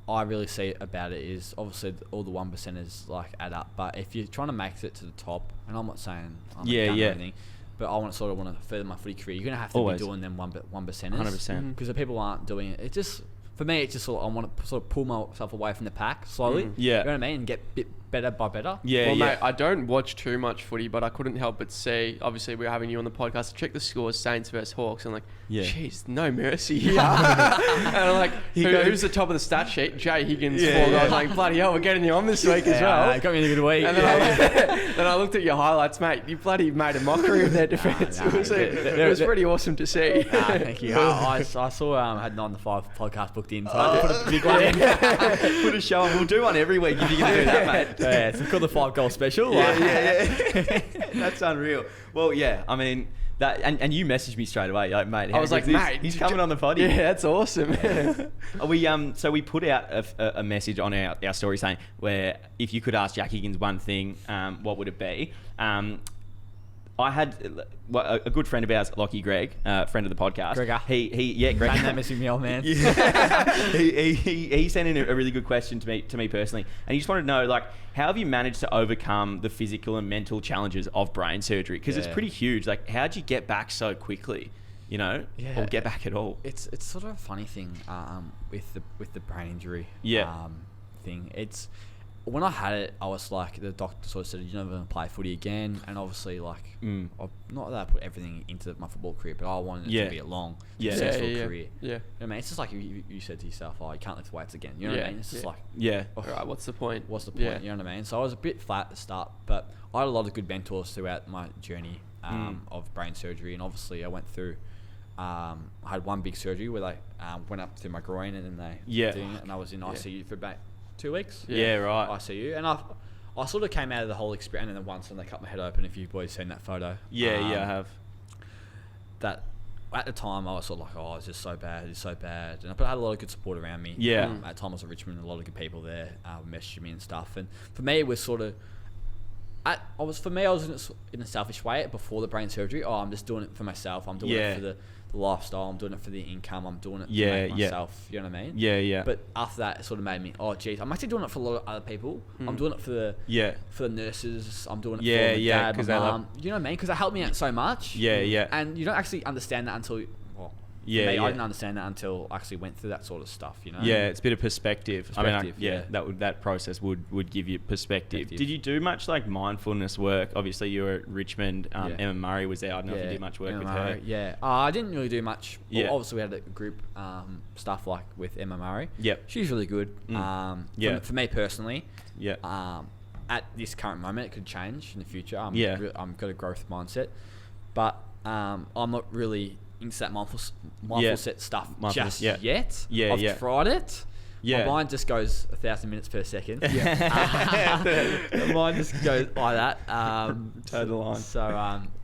Speaker 3: I really see about it is obviously all the 1%ers like add up, but if you're trying to make it to the top, and I'm not saying I'm or anything, but I want to further my footy career. You're gonna have to be doing them 1%ers,
Speaker 1: 100%,
Speaker 3: because the people aren't doing it. It just for me, it's just I want to sort of pull myself away from the pack slowly.
Speaker 1: Yeah,
Speaker 3: you know what I mean, and get a bit better by better.
Speaker 2: Well, mate, I don't watch too much footy, but I couldn't help but see. Obviously, we're having you on the podcast to check the scores, Saints versus Hawks, and jeez, no mercy here. And I'm like, who's the top of the stat sheet? Jay Higgins. I was like, bloody hell, we're getting you on this week as well.
Speaker 3: Got me in a good week.
Speaker 2: And then I looked at your highlights, mate. You bloody made a mockery of their defence. It was pretty awesome to see.
Speaker 3: Thank you. I saw I had 9to5 podcast booked in, so I put a big one in.
Speaker 1: Put a show on. We'll do one every week if you can do that, mate.
Speaker 3: Yeah, it's called the 5-goal special.
Speaker 1: Yeah. That's unreal. Well, yeah, I mean that, and you messaged me straight away, like, mate.
Speaker 2: I was like, mate,
Speaker 1: he's coming on the pod.
Speaker 2: Yeah, that's awesome.
Speaker 1: So we put out a message on our story saying where if you could ask Jack Higgins one thing, what would it be? I had a good friend of ours, Lockie Greg, friend of the podcast.
Speaker 3: Gregor.
Speaker 1: Greg.
Speaker 3: That messing me, old man.
Speaker 1: he sent in a really good question to me personally, and he just wanted to know, like, how have you managed to overcome the physical and mental challenges of brain surgery? Because it's pretty huge. Like, how'd you get back so quickly? Or get back at all?
Speaker 3: It's sort of a funny thing with the brain injury thing. It's when I had it, I was like, the doctor sort of said, you're never going to play footy again. And obviously, like, not that I put everything into my football career, but I wanted it to be a long, successful career. Yeah. You know what I mean? It's just like you said to yourself, you can't lift weights again. You know what I mean? It's just like,
Speaker 2: all right, what's the point?
Speaker 3: What's the point? You know what I mean? So I was a bit flat at the start, but I had a lot of good mentors throughout my journey of brain surgery. And obviously, I went through, I had one big surgery where they went up through my groin and then they doing it, and I was in ICU for about 2 weeks.
Speaker 1: Yeah, right.
Speaker 3: ICU. And I sort of came out of the whole experience, and then once when they cut my head open, if you boys seen that photo.
Speaker 1: Yeah, I have.
Speaker 3: That at the time I was sort of like, it's just so bad, but I had a lot of good support around me.
Speaker 1: Yeah.
Speaker 3: At times I was at Richmond, a lot of good people there messaging me and stuff. And for me, it was sort of I was in a selfish way before the brain surgery. Oh, I'm just doing it for myself. I'm doing it for the lifestyle. I'm doing it for the income. I'm doing it to make myself. You know what I mean?
Speaker 1: Yeah, yeah.
Speaker 3: But after that, it sort of made me, oh, geez, I'm actually doing it for a lot of other people. I'm doing it for the nurses. I'm doing it for my dad, my mum. You know what I mean? Because it helped me out so much.
Speaker 1: Yeah, yeah.
Speaker 3: And you don't actually understand that until...
Speaker 1: Yeah,
Speaker 3: I didn't understand that until I actually went through that sort of stuff, you know.
Speaker 1: Yeah, it's a bit of perspective.
Speaker 3: Yeah.
Speaker 1: That process would give you perspective. Did you do much like mindfulness work? Obviously, you were at Richmond. Emma Murray was there. I don't know if you did much work with her.
Speaker 3: Yeah, I didn't really do much.
Speaker 1: Yeah.
Speaker 3: Well, obviously, we had a group stuff like with Emma Murray.
Speaker 1: Yep.
Speaker 3: She's really good. For me personally.
Speaker 1: Yeah.
Speaker 3: At this current moment, it could change in the future. I'm got a growth mindset, but I'm not really into that mindful stuff just yet. I've tried it. My mind just goes 1,000 minutes per second. The mind just goes like that.
Speaker 1: Total line.
Speaker 3: So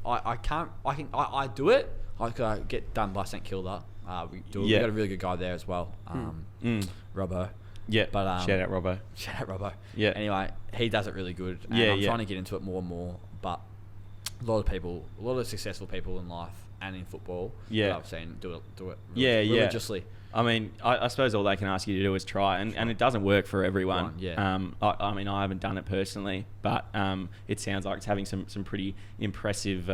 Speaker 3: I do it. I get done by St Kilda. We got a really good guy there as well. Robbo.
Speaker 1: Yeah.
Speaker 3: But
Speaker 1: shout out Robbo. Yeah.
Speaker 3: Anyway, he does it really good. And I'm trying to get into it more and more. But a lot of successful people in life and in football that I've seen do it religiously.
Speaker 1: I mean, I suppose all they can ask you to do is try, and it doesn't work for everyone. I mean, I haven't done it personally, but it sounds like it's having some pretty impressive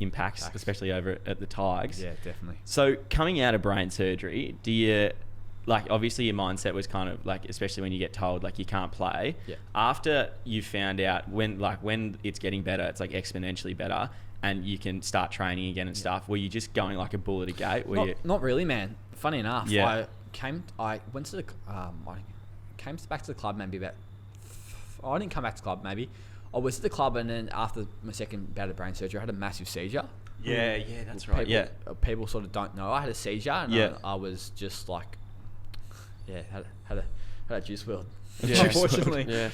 Speaker 1: impacts, especially over at the Tigers.
Speaker 3: Yeah, definitely.
Speaker 1: So coming out of brain surgery, do you... Like, obviously your mindset was kind of like, especially when you get told like you can't play. Yeah. After you found out when it's getting better, it's like exponentially better, and you can start training again and stuff. Were you just going like a bull at a gate?
Speaker 3: Not really, man. Funny enough, I came back to the club maybe about... I didn't come back to the club maybe. I was at the club, and then after my second bout of brain surgery, I had a massive seizure.
Speaker 1: Yeah, that's right.
Speaker 3: People sort of don't know I had a seizure, and I was just like... Yeah, had a juice world.
Speaker 2: Yeah.
Speaker 3: Unfortunately.
Speaker 2: Yeah.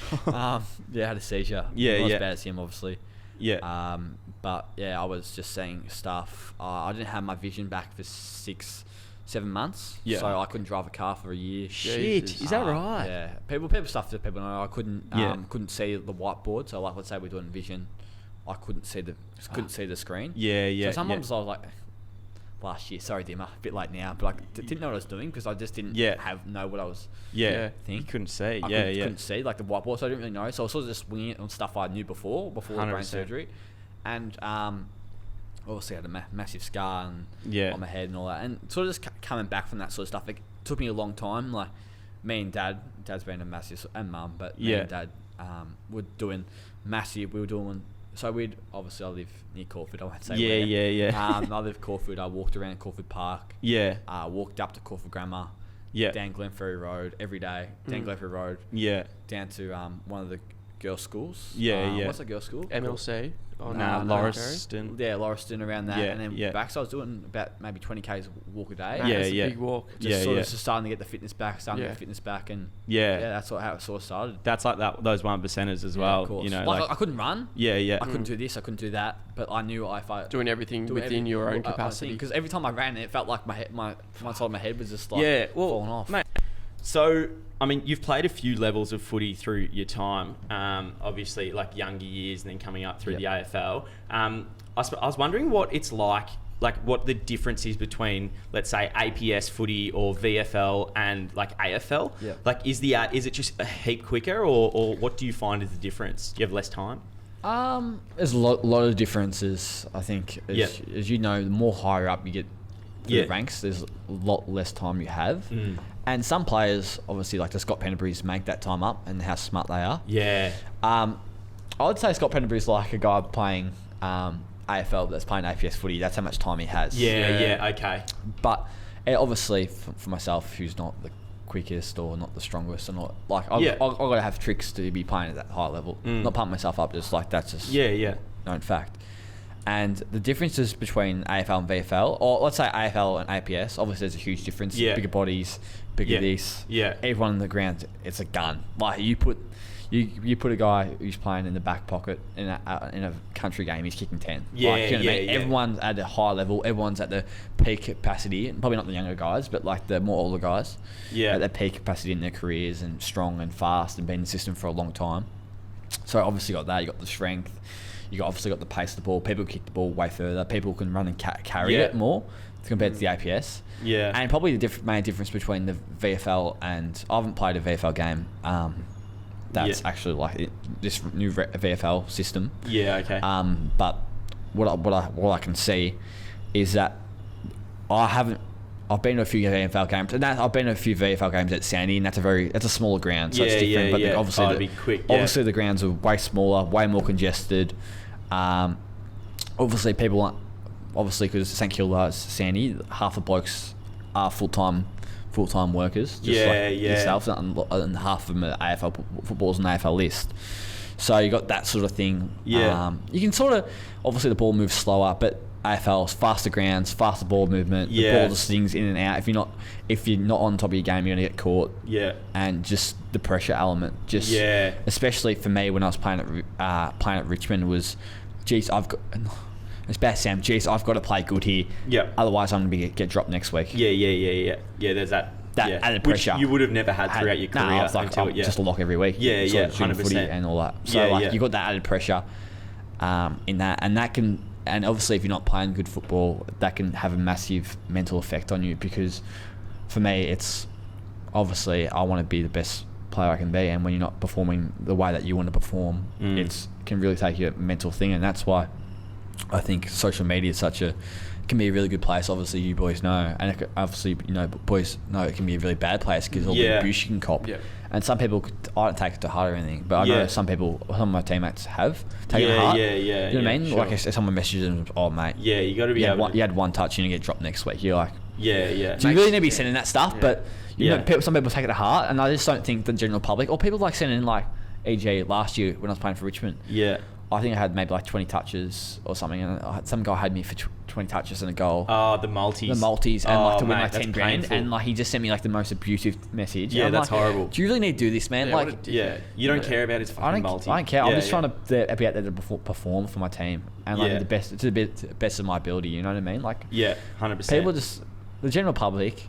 Speaker 3: Had a seizure.
Speaker 1: Yeah,
Speaker 3: Not as bad as him, obviously.
Speaker 1: Yeah.
Speaker 3: But yeah, I was just seeing stuff. I didn't have my vision back for 6-7 months. Yeah. So I couldn't drive a car for a year.
Speaker 1: Shit, is that right?
Speaker 3: Yeah. People stuff that people know. I couldn't see the whiteboard. So like, let's say we're doing vision, I couldn't see the screen.
Speaker 1: Yeah.
Speaker 3: So sometimes I was like, last year, sorry Dimmer, a bit late now, but I didn't know what I was doing because I just didn't know what I was thinking.
Speaker 1: You couldn't see. I
Speaker 3: couldn't see like the whiteboard, so I didn't really know. So I was sort of just winging it on stuff I knew before the brain surgery, and obviously I had a massive scar on my head and all that, and sort of just coming back from that sort of stuff. It took me a long time. Like me and Dad's been a massive, and Mum, but me and Dad were doing massive. We were doing. So I live near Caulfield, I won't say where.
Speaker 1: Yeah.
Speaker 3: I live Caulfield. I walked around Caulfield Park.
Speaker 1: Yeah.
Speaker 3: Walked up to Caulfield Grammar.
Speaker 1: Yeah.
Speaker 3: Down Glenferrie Road every day. Down Glenferrie Road.
Speaker 1: Yeah.
Speaker 3: Down to one of the girls' schools.
Speaker 1: Yeah.
Speaker 3: What's the girls' school?
Speaker 2: MLC.
Speaker 1: Lauriston.
Speaker 3: Yeah, Lauriston around that. And then back. So I was doing about maybe 20 Ks walk a day.
Speaker 2: That's a big walk.
Speaker 3: Just starting to get the fitness back, and that's how it sort of started.
Speaker 1: That's like those 1%ers as well.
Speaker 3: Of course.
Speaker 1: You know,
Speaker 3: like I couldn't run.
Speaker 1: Yeah.
Speaker 3: I couldn't do this, I couldn't do that, but I knew if I
Speaker 2: doing everything within your own capacity.
Speaker 3: Because every time I ran, it felt like my one side of my head was just like falling off.
Speaker 1: Mate, so I mean, you've played a few levels of footy through your time. Obviously, like younger years, and then coming up through the AFL. I was wondering what it's like what the difference is between, let's say, APS footy or VFL and like AFL. Yeah. Like, is it just a heap quicker, or what do you find is the difference? Do you have less time?
Speaker 3: There's a lot of differences. I think, as you know, the more higher up you get through the ranks, there's a lot less time you have. And some players, obviously, like the Scott Penderburys, make that time up, and how smart they are.
Speaker 1: Yeah.
Speaker 3: I would say Scott Penderbury's like a guy playing AFL that's playing APS footy. That's how much time he has.
Speaker 1: Yeah, okay.
Speaker 3: But obviously, for myself, who's not the quickest or not the strongest, or not like I've got to have tricks to be playing at that high level. Not pump myself up. Just like that's just known fact. And the differences between AFL and VFL, or let's say AFL and APS, obviously there's a huge difference.
Speaker 1: Yeah.
Speaker 3: Bigger bodies, bigger this.
Speaker 1: Yeah.
Speaker 3: Everyone on the ground, it's a gun. Like you put a guy who's playing in the back pocket in a country game, he's kicking 10.
Speaker 1: Yeah,
Speaker 3: like, you know what I mean? Everyone's at a high level. Everyone's at the peak capacity. Probably not the younger guys, but like the more older guys. Yeah. At their peak capacity in their careers, and strong and fast and been in the system for a long time. So obviously got that. You got the strength. Obviously got the pace of the ball. People kick the ball way further. People can run and carry it more compared to the APS.
Speaker 1: Yeah.
Speaker 3: And probably the main difference between the VFL and I haven't played a VFL game. That's actually like this new VFL system.
Speaker 1: Yeah. Okay.
Speaker 3: But what I can see is that I've been to a few VFL games, and I've been to a few VFL games at Sandy, and that's a smaller ground, so it's different. But obviously, obviously the grounds are way smaller, way more congested. Obviously, people aren't because St Kilda's Sandy, half the blokes are full time workers, just like yourselves, and half of them are AFL footballers on the AFL list. So you got that sort of thing.
Speaker 1: Yeah.
Speaker 3: You can sort of obviously the ball moves slower, but AFL's faster grounds, faster ball movement. The ball just swings in and out. If you're not on top of your game, you're gonna get caught. Yeah. And just the pressure element, especially for me when I was playing at Richmond was, geez, it's bad, Sam. Geez, I've got to play good here. Yeah. Otherwise, I'm gonna get dropped next week.
Speaker 1: Yeah. There's that
Speaker 3: added pressure.
Speaker 1: Which you would have never had throughout your career.
Speaker 3: No, until just a lock every week.
Speaker 1: Yeah, 100%.
Speaker 3: Footy and all that. So you got that added pressure in that, and that can. And obviously, if you're not playing good football, that can have a massive mental effect on you. Because for me, it's obviously I want to be the best player I can be, and when you're not performing the way that you want to perform, it can really take your mental thing. And that's why I think social media is can be a really good place. Obviously, you boys know, and obviously, boys know it can be a really bad place because all the abuse you can cop. Yeah. And some people, I don't take it to heart or anything, but I know some of my teammates have taken it to heart. You know what I mean? Sure. Like if someone messages them, oh mate,
Speaker 1: you got to be you
Speaker 3: had one touch and you get dropped next week. You're like,
Speaker 1: do you
Speaker 3: really need to be sending that stuff? But some people take it to heart, and I just don't think the general public or people like sending like, e.g. last year when I was playing for Richmond. Yeah. I think I had maybe like 20 touches or something, and some guy had me for 20 touches and a goal.
Speaker 1: Oh, the multis.
Speaker 3: And to win like 10 grand. And like he just sent me like the most abusive message.
Speaker 1: Yeah, that's horrible.
Speaker 3: Do you really need to do this, man?
Speaker 1: You don't care about his fucking multi.
Speaker 3: I don't care. I'm just trying to be out there to perform for my team and like to the best of my ability. You know what I mean? Like
Speaker 1: 100%.
Speaker 3: People the general public.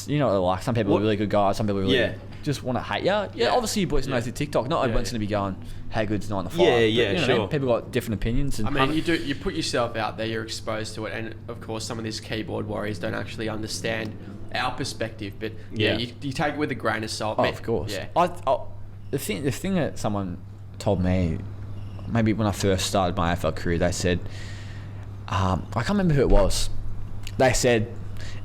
Speaker 3: You know, like some people are really good guys, some people are really just want to hate you. Yeah, obviously you boys know through TikTok. Not everyone's going to be going, how good's 9 to 5.
Speaker 1: Yeah, sure.
Speaker 3: I mean? People got different opinions. And
Speaker 2: I mean, you put yourself out there, you're exposed to it, and of course some of these keyboard warriors don't actually understand our perspective. But you take it with a grain of salt.
Speaker 3: Oh, of course. Yeah. The thing that someone told me, maybe when I first started my AFL career, they said, I can't remember who it was. They said,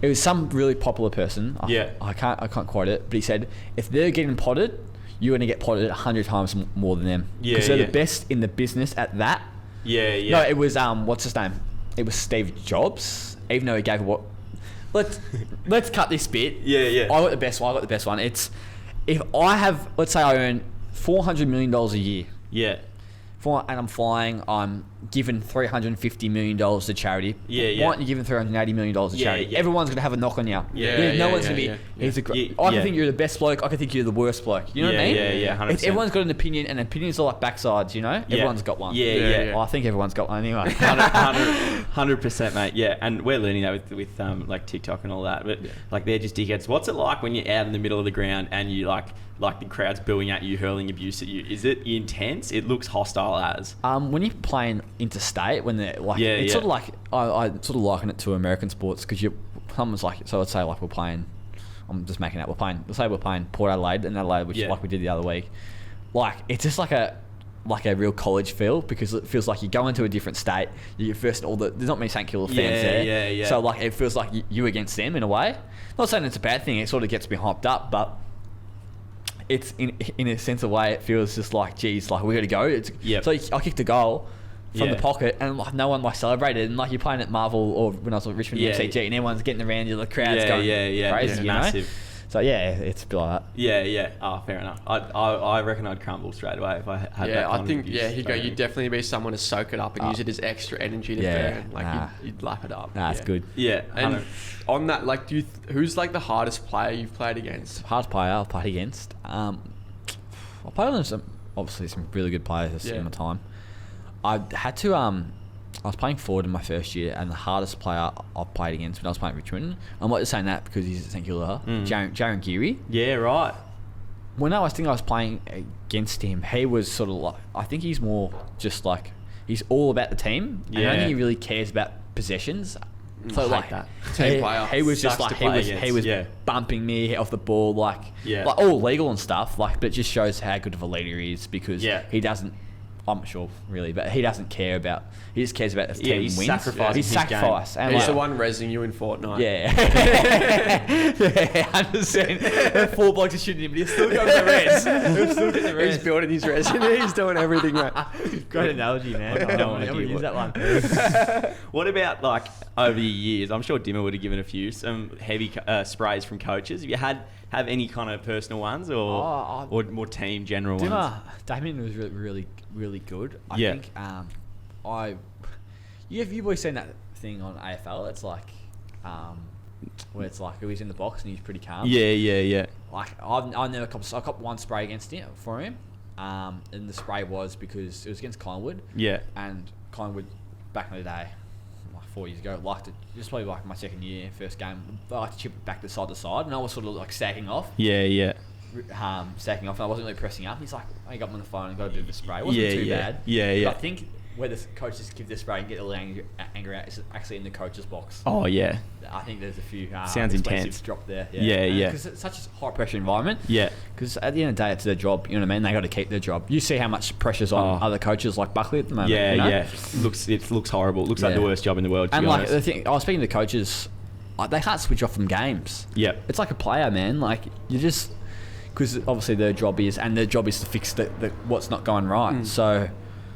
Speaker 3: it was some really popular person. I can't quote it, but he said, if they're getting potted, you're going to get potted 100 times more than them. Because they're the best in the business at that. No, it was, what's his name? It was Steve Jobs, even though he gave what... Let's cut this bit. I got the best one. It's, if I have, let's say I earn $400 million a year. And I'm flying, I'm giving $350 million to charity. Why aren't you giving $380 million to charity? Everyone's going to have a knock on you. No one's going to be, I can think you're the best bloke, I can think you're the worst bloke. You know what I mean? 100%. Everyone's got an opinion, and opinions are like backsides, you know? Everyone's got one. Well, I think everyone's got one anyway.
Speaker 1: 100%, mate. Yeah, and we're learning that with like TikTok and all that. But like, they're just dickheads. What's it like when you're out in the middle of the ground and you like the crowd's booing at you, hurling abuse at you? Is it intense? It looks hostile as.
Speaker 3: When you're playing interstate, when they're like, it's sort of like, I sort of liken it to American sports, because someone's like, so let's say like we're playing, I'm just making it up, let's say we're playing Port Adelaide in Adelaide, which like we did the other week. Like, it's just like a real college feel, because it feels like you go into a different state, you first, there's not many St Kilda fans there. So like, it feels like you against them in a way. Not saying it's a bad thing, it sort of gets me hyped up, but it's in a sense of way, it feels just like, geez, like we got to go. So I kicked a goal from the pocket, and like no one like celebrated, and like you're playing at Marvel or when I was at Richmond MCG, and everyone's getting around you, the crowd's going crazy, you
Speaker 1: massive.
Speaker 3: know? So it's a bit like
Speaker 1: that. Oh, fair enough. I reckon I'd crumble straight away if I had that.
Speaker 2: Yeah, I think you'd definitely be someone to soak it up and use it as extra energy to burn. Like you'd lap it up.
Speaker 3: It's good.
Speaker 1: Yeah.
Speaker 2: And on that, like, who's like the hardest player you've played against?
Speaker 3: Hardest player I've played against. I played on some really good players in my time. I had to I was playing forward in my first year, and the hardest player I played against when I was playing Richmond, I'm not just saying that because he's at St Kilda, Jaron Geary.
Speaker 1: Yeah, right.
Speaker 3: when I was playing against him, he was sort of like, I think he's more just like, he's all about the team. And I don't think he really cares about possessions. So like
Speaker 1: that.
Speaker 2: Team player.
Speaker 3: He was just like, he was bumping me off the ball, like all legal and stuff, like, but it just shows how good of a leader he is, because he doesn't, I'm not sure really, but he doesn't care about, he just cares about his team wins. He's sacrificed. And
Speaker 2: he's the one rezzing you in Fortnite.
Speaker 3: Yeah. 100%. 4 blokes are shooting him, but he's still going to the res.
Speaker 2: He's building his res. He's doing everything right.
Speaker 3: Great analogy, man. I'm going to use that one.
Speaker 1: What about, like, over the years? I'm sure Dimmer would have given a few, some heavy sprays from coaches. Have you have any kind of personal ones or more team general ones?
Speaker 3: Damien was really good. I think you boys seen that thing on AFL? It's like where it's like he's in the box and he's pretty calm.
Speaker 1: Yeah.
Speaker 3: Like I never I copped one spray against him for him, and the spray was because it was against Collingwood. Yeah. And Collingwood back in the day, like 4 years ago, liked it. Just probably like my second year, first game. I liked to chip it back to side, and I was sort of like sacking off. Yeah. Sacking off, and I wasn't really pressing up. He's like, I got him on the phone and got a bit of a spray. It wasn't too bad. Yeah. But I think where the coaches give the spray and get a little anger out is actually in the coach's box. Oh yeah. I think there's a few
Speaker 1: sounds intense
Speaker 3: drop there.
Speaker 1: Yeah.
Speaker 3: Because it's such a high pressure environment. Yeah. Because at the end of the day, it's their job. You know what I mean? They got to keep their job. You see how much pressure's on other coaches like Buckley at the moment.
Speaker 1: Yeah,
Speaker 3: you know?
Speaker 1: It looks horrible. It looks like the worst job in the world. To
Speaker 3: and
Speaker 1: be
Speaker 3: like
Speaker 1: honest.
Speaker 3: the thing, I was speaking to coaches, like they can't switch off from games. Yeah. It's like a player, man. Like you just. Because obviously their job is to fix the what's not going right. So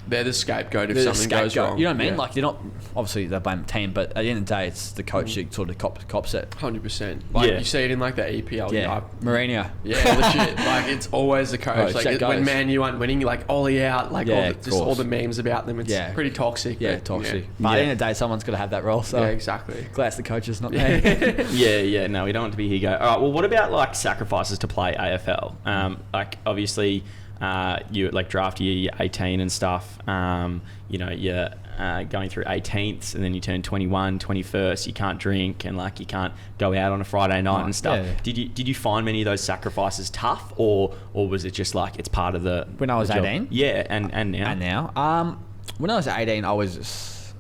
Speaker 2: they're the scapegoat if something goes wrong.
Speaker 3: You know what I mean? Like they're not obviously they blame the team, but at the end of the day, it's the coach who sort of cops it.
Speaker 2: 100%. Like you see it in like the EPL.
Speaker 3: Yeah, Mourinho.
Speaker 2: Yeah, legit. Like it's always the coach. Like when Man U aren't winning, like Ollie out. Like all the memes about them. It's pretty toxic.
Speaker 3: Yeah, toxic. But at the end of the day, someone's got to have that role. So
Speaker 2: exactly.
Speaker 3: Glad it's the coaches, not me.
Speaker 1: Yeah. No, we don't want to be here. Go. All right. Well, what about like sacrifices to play AFL? Like obviously. You like draft year 18 and stuff, you're going through 18th and then you turn 21, 21st, you can't drink and like you can't go out on a Friday night and stuff. Yeah. Did you find many of those sacrifices tough or was it just like it's part of the
Speaker 3: when I was 18?
Speaker 1: Yeah, and now.
Speaker 3: And now. When I was 18 I was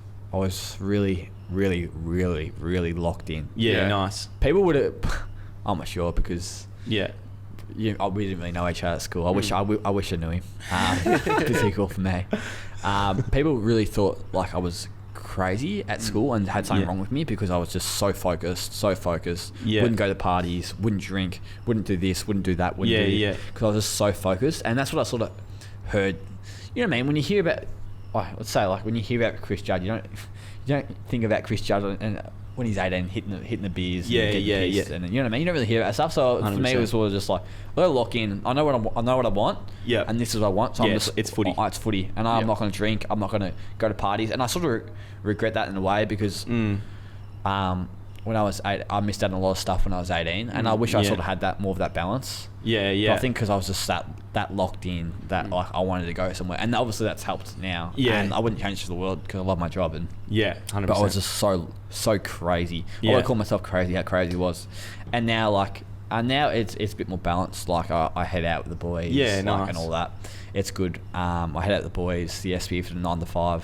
Speaker 3: really locked in.
Speaker 1: Yeah. Nice.
Speaker 3: People would have I'm not sure because we didn't really know each other at school. I wish I knew him. Because he cool for me. People really thought like I was crazy at school and had something wrong with me because I was just so focused. Yeah. Wouldn't go to parties, wouldn't drink, wouldn't do this, wouldn't do that, because I was just so focused. And that's what I sort of heard. You know what I mean? When you hear about, let's say like when you hear about Chris Judd, you don't think about Chris Judd and when he's 18, hitting the beers, and you know what I mean. You don't really hear that stuff. So 100%. For me, it was sort of just like, I'll lock in. I know what I want. Yeah. And this is what I want. So
Speaker 1: it's footy.
Speaker 3: It's footy, and I'm not going to drink. I'm not going to go to parties, and I sort of regret that in a way because when I was 8, I missed out on a lot of stuff when I was 18, and I wish I sort of had that more of that balance. Yeah. But I think because I was just that locked in that like I wanted to go somewhere, and obviously that's helped now. Yeah. And I wouldn't change it for the world because I love my job and
Speaker 1: 100%.
Speaker 3: But I was just so crazy. I would call myself crazy. How crazy it was, and now like. Now it's a bit more balanced. Like I head out with the boys, nice. And all that. It's good. I head out with the boys, the SP for the 9-to-5.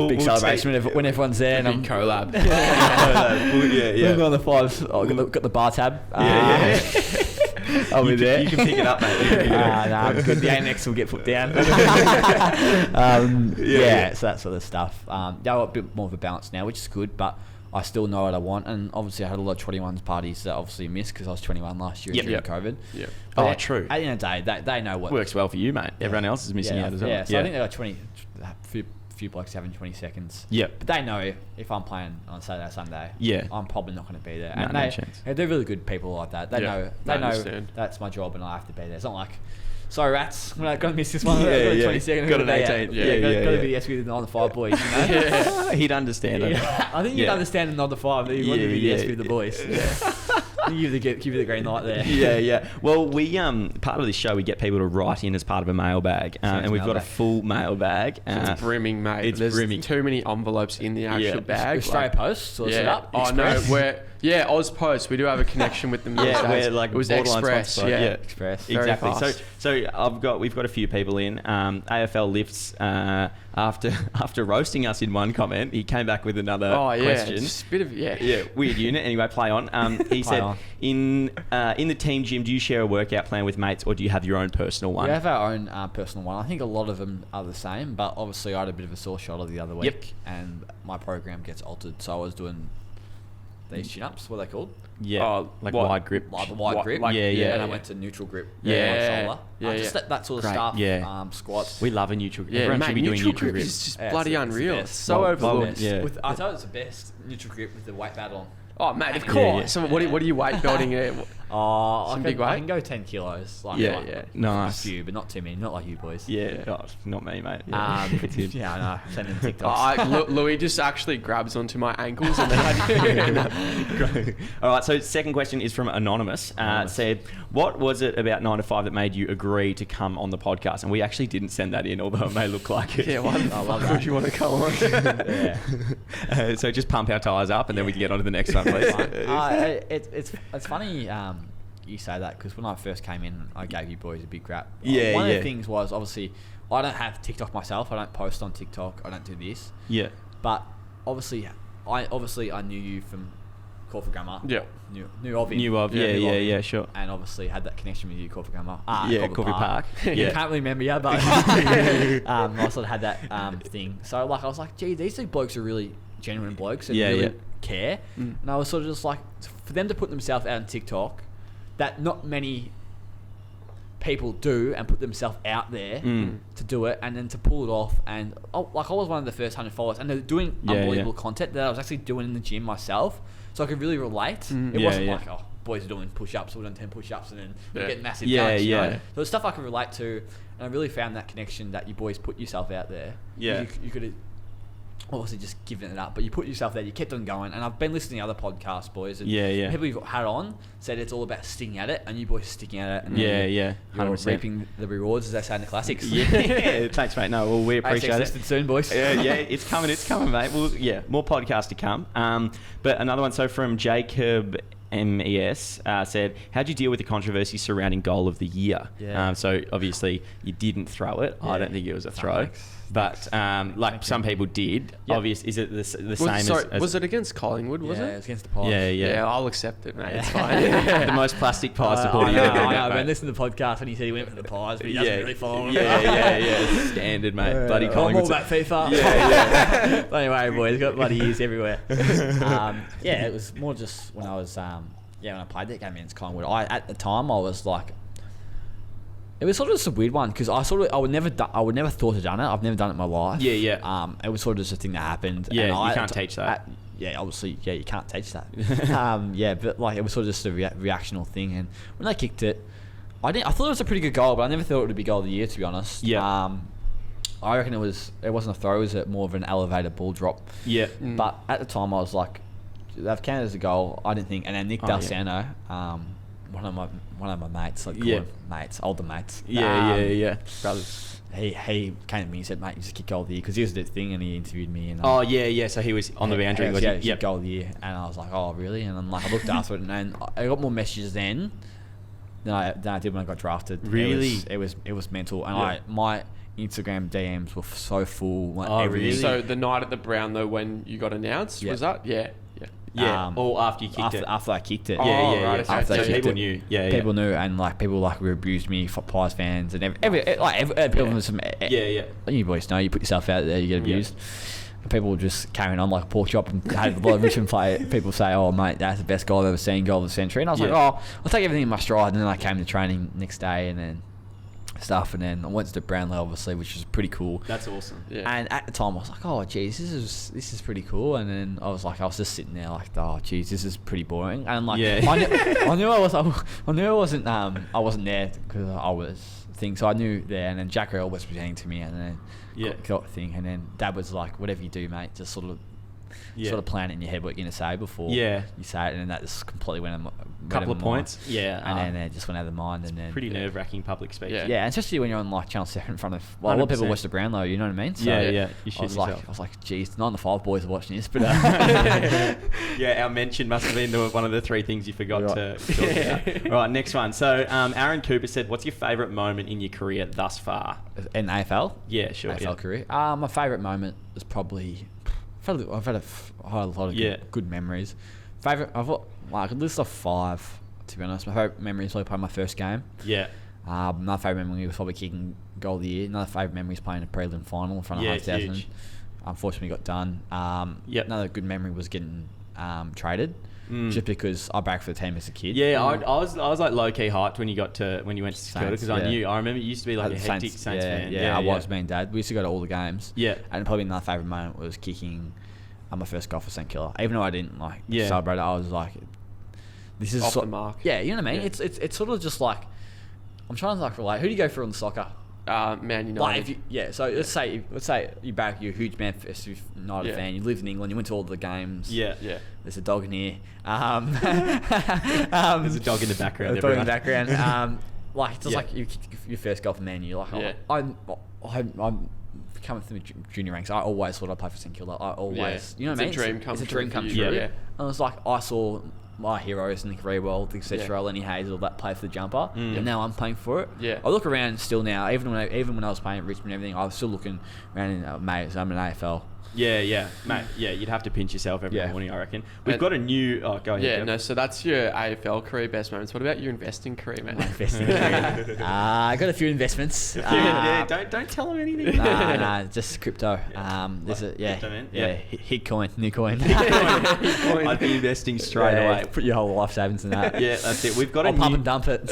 Speaker 3: Big celebration when everyone's there. And I'm
Speaker 2: collab.
Speaker 3: We're on the 5s. Got the bar tab. I'll be there.
Speaker 1: You can pick it up, mate.
Speaker 3: Good. The AMX will get put down. So that sort of stuff. A bit more of a balance now, which is good, but I still know what I want, and obviously I had a lot of 21s parties that I obviously missed because I was 21 last year during COVID.
Speaker 1: Yeah.
Speaker 3: But
Speaker 1: true.
Speaker 3: At the end of the day, they know what
Speaker 1: works well for you, mate. Everyone else is missing out as well.
Speaker 3: Yeah. So I think they got 20. Few blokes having 20 seconds. Yeah. But they know if I'm playing on Saturday or Sunday, I'm probably not going to be there. And no chance. They're really good people like that. They know that's my job and I have to be there. It's not like, sorry rats, we're not going to miss this one. 20 seconds.
Speaker 1: Got an 18.
Speaker 3: Got to be the SP with the 9-to-5 boys, you know?
Speaker 1: He'd understand it.
Speaker 3: I think you'd understand the 9-to-5, but you wouldn't be the SP with the boys. Give you the green light there.
Speaker 1: Yeah. Well, we part of this show we get people to write in as part of a mailbag, and we've got a full mailbag.
Speaker 2: It's brimming, mate. There's brimming. Too many envelopes in the actual bag.
Speaker 3: Australia Post. So set up.
Speaker 2: Oh no, Yeah, Ozpost. We do have a connection with them.
Speaker 1: Yeah,
Speaker 2: we're
Speaker 1: like
Speaker 2: it was
Speaker 1: borderline
Speaker 2: Express.
Speaker 1: sponsored by-
Speaker 2: Yeah.
Speaker 3: Express.
Speaker 2: Very
Speaker 1: Exactly.
Speaker 2: fast.
Speaker 1: So we've got a few people in. AFL lifts after roasting us in one comment, he came back with another question.
Speaker 2: Just a bit of
Speaker 1: Yeah, weird unit. Anyway, play on. He said,
Speaker 3: on.
Speaker 1: in the team gym, do you share a workout plan with mates, or do you have your own personal one?
Speaker 3: We have our own personal one. I think a lot of them are the same, but obviously I had a bit of a sore shoulder the other week, and my program gets altered. So I was doing these chin-ups. What are they called?
Speaker 1: Yeah, like
Speaker 2: what?
Speaker 1: wide grip.
Speaker 3: Like the wide grip.
Speaker 1: yeah.
Speaker 3: And I went to neutral grip.
Speaker 2: Yeah.
Speaker 3: My shoulder.
Speaker 2: Yeah,
Speaker 3: Just that sort of
Speaker 1: Great,
Speaker 3: stuff.
Speaker 1: yeah.
Speaker 3: Squats.
Speaker 1: We love a neutral grip.
Speaker 2: Yeah,
Speaker 1: Everyone
Speaker 2: mate,
Speaker 1: should be doing
Speaker 2: neutral
Speaker 1: neutral
Speaker 2: grip
Speaker 1: grip.
Speaker 2: is just
Speaker 3: Yeah,
Speaker 2: bloody
Speaker 3: it's the
Speaker 2: unreal.
Speaker 3: best.
Speaker 2: It's so
Speaker 1: Well,
Speaker 2: overlooked.
Speaker 1: yeah.
Speaker 3: I thought it was the best neutral grip with the weight belt on.
Speaker 2: Oh, mate, of
Speaker 1: Yeah,
Speaker 2: course.
Speaker 1: yeah.
Speaker 2: So what are you weight building it?
Speaker 3: I
Speaker 2: big weight?
Speaker 3: can go 10 kilos. Like,
Speaker 1: Yeah,
Speaker 3: like
Speaker 2: yeah.
Speaker 1: Nice.
Speaker 3: A few, but not too many. Not like you boys.
Speaker 1: Yeah, oh, not me, mate. It's him.
Speaker 3: Yeah, I know. Sending TikToks.
Speaker 2: Louis just actually grabs onto my ankles and then
Speaker 1: Great. All right, so second question is from Anonymous. Said, what was it about 9 to 5 that made you agree to come on the podcast? And we actually didn't send that in, although it may look like it.
Speaker 2: yeah, why the fuck would you want to come on?
Speaker 3: Yeah.
Speaker 1: So just pump our tyres up and then we can get on to the next one, please.
Speaker 3: It's funny you say that, because when I first came in, I gave you boys a big crap.
Speaker 1: Yeah,
Speaker 3: One of
Speaker 1: yeah.
Speaker 3: the things was, obviously, I don't have TikTok myself. I don't post on TikTok. I don't do this.
Speaker 1: Yeah.
Speaker 3: But obviously, I knew you from Corporate Grammar.
Speaker 2: Yeah.
Speaker 3: Knew of him.
Speaker 1: Knew of, yeah, sure.
Speaker 3: And obviously had that connection with you, Corporate Grammar.
Speaker 1: Yeah, Corporate Park.
Speaker 3: You
Speaker 1: Yeah.
Speaker 3: can't remember you, but I sort of had that thing. So like, I was like, gee, these two blokes are really genuine blokes and
Speaker 1: Yeah,
Speaker 3: really
Speaker 1: yeah.
Speaker 3: care. And I was sort of just like, for them to put themselves out on TikTok, that not many people do, and put themselves out there to do it, and then to pull it off. And I was one of the first 100 followers, and they're doing unbelievable content that I was actually doing in the gym myself, so I could really relate. It wasn't like, oh, boys are doing push-ups, we're doing 10 push-ups, and then we get massive guns, you know? So it's stuff I could relate to, and I really found that connection that you boys put yourself out there.
Speaker 1: Yeah.
Speaker 3: You could have obviously just given it up, but you put yourself there, you kept on going. And I've been listening to other podcasts, boys, and people you've had on said it's all about sticking at it, and you boys are sticking at it, and
Speaker 1: Yeah,
Speaker 3: you're
Speaker 1: 100%.
Speaker 3: reaping the rewards, as they say in the classics.
Speaker 1: Yeah, thanks, mate. No, well, we appreciate it.
Speaker 3: Listed soon, boys.
Speaker 1: Yeah, it's coming, mate. Well, yeah, more podcasts to come. But another one, so from Jacob MES said, how'd you deal with the controversy surrounding goal of the year?
Speaker 3: Yeah.
Speaker 1: So obviously you didn't throw it. I don't think it was a throw. But like some people did.
Speaker 3: Yep.
Speaker 1: Obvious, is it the same as
Speaker 2: was it against Collingwood? Was
Speaker 3: Yeah,
Speaker 2: it?
Speaker 3: it's against the Pies.
Speaker 1: Yeah.
Speaker 2: I'll accept it, mate. It's fine.
Speaker 1: The most plastic pie
Speaker 3: I
Speaker 1: supporter
Speaker 3: know,
Speaker 1: you've ever
Speaker 3: I know.
Speaker 1: met,
Speaker 3: I've been
Speaker 1: mate.
Speaker 3: listening to the podcast and he said he went for the Pies, but he doesn't really follow them.
Speaker 1: Yeah. Standard, mate. Bloody
Speaker 3: I'm all
Speaker 1: Collingwood.
Speaker 3: about FIFA.
Speaker 1: Yeah.
Speaker 3: But anyway, boys, got bloody ears everywhere. It was more just when I was, when I played that game against Collingwood. At the time, I was like, it was sort of just a weird one, because I would never thought to done it. I've never done it in my life.
Speaker 1: Yeah.
Speaker 3: It was sort of just a thing that happened.
Speaker 1: Yeah,
Speaker 3: and
Speaker 1: you can't teach that.
Speaker 3: Obviously, you can't teach that. But like, it was sort of just a reactional thing. And when they kicked it, I thought it was a pretty good goal, but I never thought it would be goal of the year, to be honest.
Speaker 1: Yeah.
Speaker 3: I reckon it wasn't a throw, it was more of an elevated ball drop.
Speaker 1: Yeah.
Speaker 3: But at the time, I was like, they've counted as a goal. I didn't think. And then Nick Dalsano, one of my mates, like older mates.
Speaker 1: Yeah. Brothers.
Speaker 3: He came to me and said, mate, you just kick goal of the year, because he was the thing, and he interviewed me. And
Speaker 1: So he was on the boundary.
Speaker 3: Yeah, goal of the year. And I was like, oh, really? And I'm like, I looked after it, and then I got more messages then than I did when I got drafted.
Speaker 1: Really?
Speaker 3: It was mental. And my Instagram DMs were so full.
Speaker 1: Really?
Speaker 2: So the night at the Brown, though, when you got announced, was that? Yeah.
Speaker 1: Or after you kicked it.
Speaker 3: After I kicked it.
Speaker 2: Right, okay.
Speaker 3: After I
Speaker 1: So
Speaker 3: kicked
Speaker 1: people
Speaker 3: it.
Speaker 1: knew.
Speaker 3: People knew, and like people like abused me for Pies fans, and every people with some. You boys know, you put yourself out there, you get abused. And people were just carrying on like a pork chop, and had a lot of Richmond play. People say, "Oh mate, that's the best goal I've ever seen, goal of the century." And I was like, "Oh, I'll take everything in my stride." And then I came to training next day, and then stuff, and then I went to the Brownlow, obviously, which was pretty cool.
Speaker 1: That's awesome.
Speaker 2: Yeah.
Speaker 3: And at the time, I was like, "Oh, geez, this is pretty cool." And then I was just sitting there like, "Oh, geez, this is pretty boring." And like, I knew I wasn't there because I was thing. So I knew there, and then Jack Earl was presenting to me, and then got the thing, and then Dad was like, "Whatever you do, mate, just sort of sort of plan it in your head what you're going to say before you say it, and then that just completely went
Speaker 1: couple of points.
Speaker 3: And then it just went out of the mind. And then
Speaker 1: pretty nerve-wracking public speech.
Speaker 3: Yeah, and especially when you're on like Channel 7 in front of a lot of people watch the Brownlow, you know what I mean? So
Speaker 1: you
Speaker 3: I was like, geez, 9-to-5 boys are watching this, but
Speaker 1: our mention must have been one of the 3 things you forgot to talk about. All right, next one. So Aaron Cooper said, what's your favourite moment in your career thus far?
Speaker 3: In AFL?
Speaker 1: Yeah, sure.
Speaker 3: AFL career. My favourite moment was probably... I've had a lot of good memories. I could list off 5, to be honest. My favourite memory is probably playing my first game.
Speaker 1: Yeah.
Speaker 3: Another favourite memory was probably kicking goal of the year. Another favourite memory is playing a prelim final in front of 100,000. Unfortunately, got done. Another good memory was getting traded, just because I backed for the team as a kid.
Speaker 1: Yeah, I was like low key hyped when you went to St Kilda, because I remember you used to be like a hectic Saints fan.
Speaker 3: I was, me and Dad. We used to go to all the games.
Speaker 1: Yeah.
Speaker 3: And probably another favourite moment was kicking my first goal for St Kilda. Even though I didn't celebrate it, I was like, this is
Speaker 2: off the mark.
Speaker 3: Yeah, you know what I mean? Yeah. It's sort of just like, I'm trying to relate. Who do you go for in soccer?
Speaker 2: Man United.
Speaker 3: Like so let's say you back, you're a huge Man United fan. You live in England. You went to all the games.
Speaker 1: Yeah.
Speaker 3: There's a dog in here.
Speaker 1: There's a dog in the background.
Speaker 3: A dog in the background. Like you kick your first goal for Man U. Like I'm coming through the junior ranks. I always thought I'd play for St Kilda. I always, you know what I mean?
Speaker 2: It's a dream come true.
Speaker 3: Yeah. And it was like I saw my heroes, Nick Rewald, etc., Lenny Hayes, all that play for the jumper, and now I'm playing for it.
Speaker 2: Yeah.
Speaker 3: I look around still now, even when I was playing at Richmond and everything, I was still looking around in mate, I'm in AFL.
Speaker 1: Yeah, mate. Yeah, you'd have to pinch yourself every morning, I reckon. We've got a new... Oh, go ahead.
Speaker 2: Yeah, no, so that's your AFL career best moments. What about your investing career, man?
Speaker 3: My investing career. I got a few investments.
Speaker 1: Don't tell them anything.
Speaker 3: Nah, just crypto. There's hit coin, new coin.
Speaker 1: I'd be investing straight away.
Speaker 3: Put your whole life savings in that.
Speaker 1: Yeah, that's it. We've got
Speaker 3: I'll pump and dump it.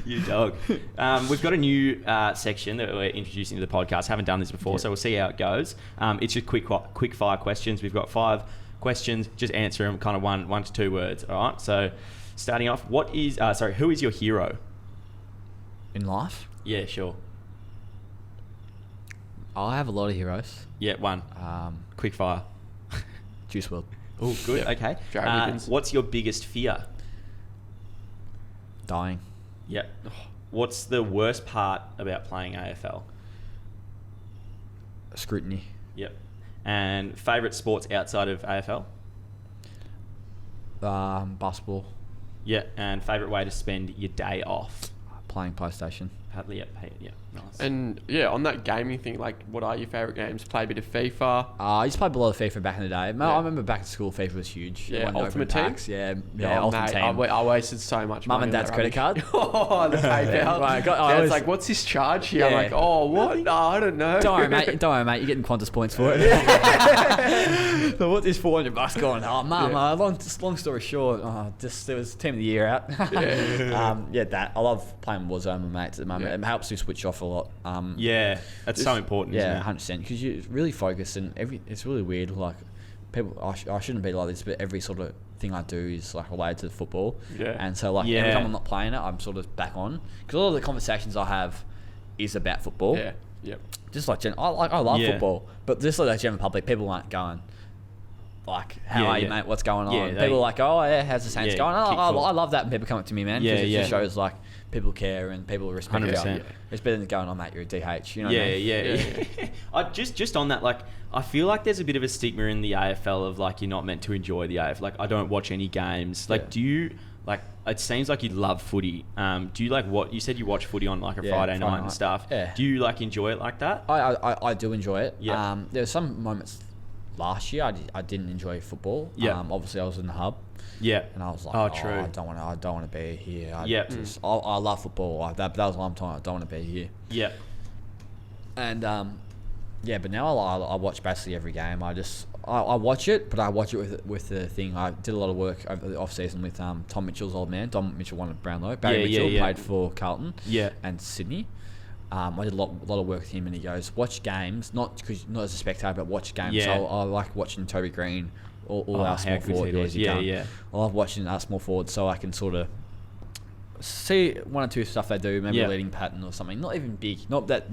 Speaker 1: You dog. We've got a new section that we're introducing to the podcast. Haven't done this before, so we'll see how it goes. It's just quick fire questions. We've got 5 questions. Just answer them kind of one to 2 words. All right. So, starting off, who is your hero
Speaker 3: in life?
Speaker 1: Yeah, sure.
Speaker 3: I have a lot of heroes.
Speaker 1: Yeah, one. Quick fire.
Speaker 3: Juice WRLD.
Speaker 1: Oh, good. Yep. Okay.
Speaker 2: Higgins.
Speaker 1: What's your biggest fear?
Speaker 3: Dying.
Speaker 1: Yep. What's the worst part about playing AFL?
Speaker 3: Scrutiny.
Speaker 1: Yep. And favourite sports outside of AFL?
Speaker 3: Basketball.
Speaker 1: Yeah. And favourite way to spend your day off?
Speaker 3: Playing PlayStation.
Speaker 1: Yeah, nice.
Speaker 2: And on that gaming thing, like, what are your favourite games? Play a bit of FIFA.
Speaker 3: I used to play a lot of FIFA back in the day. I remember back at school, FIFA was huge.
Speaker 2: Yeah, Ultimate Team.
Speaker 3: Ultimate Team.
Speaker 2: I wasted so much money.
Speaker 3: Mum and Dad's credit card.
Speaker 2: Oh, the PayPal. Dad's like, what's this charge here? I'm like, oh, what? No, I don't know.
Speaker 3: Don't worry, mate. You're getting Qantas points for it. So what's this $400 going? Oh, Mum. Long story short, there was Team of the Year out. That I love playing Warzone with mates at the moment. It helps you switch off a lot.
Speaker 1: That's so important.
Speaker 3: Yeah, 100%. Because you really focus, and it's really weird. Like people, I shouldn't be like this, but every sort of thing I do is like related to football.
Speaker 2: Yeah.
Speaker 3: And so every time I'm not playing it, I'm sort of back on, because a lot of the conversations I have is about football.
Speaker 2: Yeah. Yep.
Speaker 3: Just like I love football, but just like the general public, people aren't going like, how are you, mate? What's going on? People are like, oh yeah, how's the Saints going? I love that when people come up to me, man. Because it just shows like people care and people respect you. It's better than going, oh mate, you're a DH. You know what I mean?
Speaker 1: I just on that, like, I feel like there's a bit of a stigma in the AFL of like, you're not meant to enjoy the AFL. Like, I don't watch any games. Like, do you, like, it seems like you love footy. Do you like what you said you watch footy on like a Friday night and stuff? Yeah. Do you like enjoy it like that?
Speaker 3: I do enjoy it.
Speaker 1: Yeah.
Speaker 3: There were some moments last year I didn't enjoy football.
Speaker 1: Yeah.
Speaker 3: Obviously I was in the hub.
Speaker 1: Yeah.
Speaker 3: And I was like,
Speaker 1: true.
Speaker 3: I don't want to be here. I love football. That was a long time. I don't want to be here.
Speaker 1: Yeah.
Speaker 3: And but now I watch basically every game. I watch it, but I watch it with the thing. I did a lot of work over the off season with Tom Mitchell's old man. Tom Mitchell won at Brownlow. Barry Mitchell played for Carlton.
Speaker 1: Yeah.
Speaker 3: And Sydney. I did a lot of work with him, and he goes, watch games, not as a spectator, but watch games.
Speaker 1: Yeah.
Speaker 3: So I like watching Toby Green, all our small forwards. I love watching our small forwards, so I can sort of see one or two stuff they do, maybe a leading pattern or something. Not even big, not that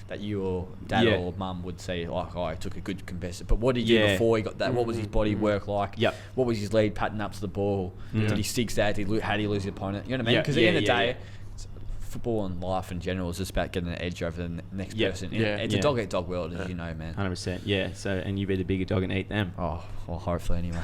Speaker 3: that you or dad or mum would say, like, oh, he took a good competitor. But what did he do before he got that? What was his body work like?
Speaker 1: Yep.
Speaker 3: What was his lead pattern up to the ball? Did he stick that? How did he lose the opponent? You know what I mean? Because at the end of the day, football and life in general is just about getting an edge over the next person. It's a dog-eat-dog world, as you know, man.
Speaker 1: 100%. Yeah. So, and you be the bigger dog and eat them.
Speaker 3: Oh, well, hopefully anyway.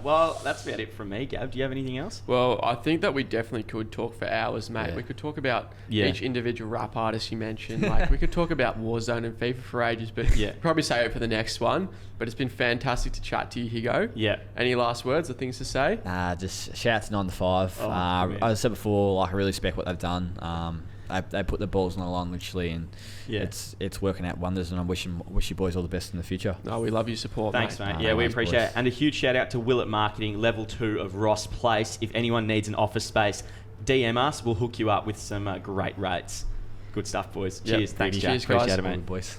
Speaker 1: Well, that's about it from me. Gab, do you have anything else?
Speaker 2: Well, I think that we definitely could talk for hours, mate.
Speaker 3: Yeah.
Speaker 2: We could talk about each individual rap artist you mentioned. Like, we could talk about Warzone and FIFA for ages, but probably save it for the next one. But it's been fantastic to chat to you, Higo.
Speaker 1: Yeah.
Speaker 2: Any last words or things to say?
Speaker 3: Just shout out to 9ToFive. As I said before, like, I really respect what they've done. They put the balls on the line literally, and it's working out wonders. And I wish you boys all the best in the future.
Speaker 2: No, we love your support.
Speaker 1: Thanks, mate. We appreciate it. And a huge shout out to Will at Marketing, Level 2 of Ross Place. If anyone needs an office space, DM us. We'll hook you up with some great rates. Good stuff, boys. Cheers. Thanks, Jack.
Speaker 2: Cheers, guys.
Speaker 1: Appreciate it, mate.
Speaker 3: Boys.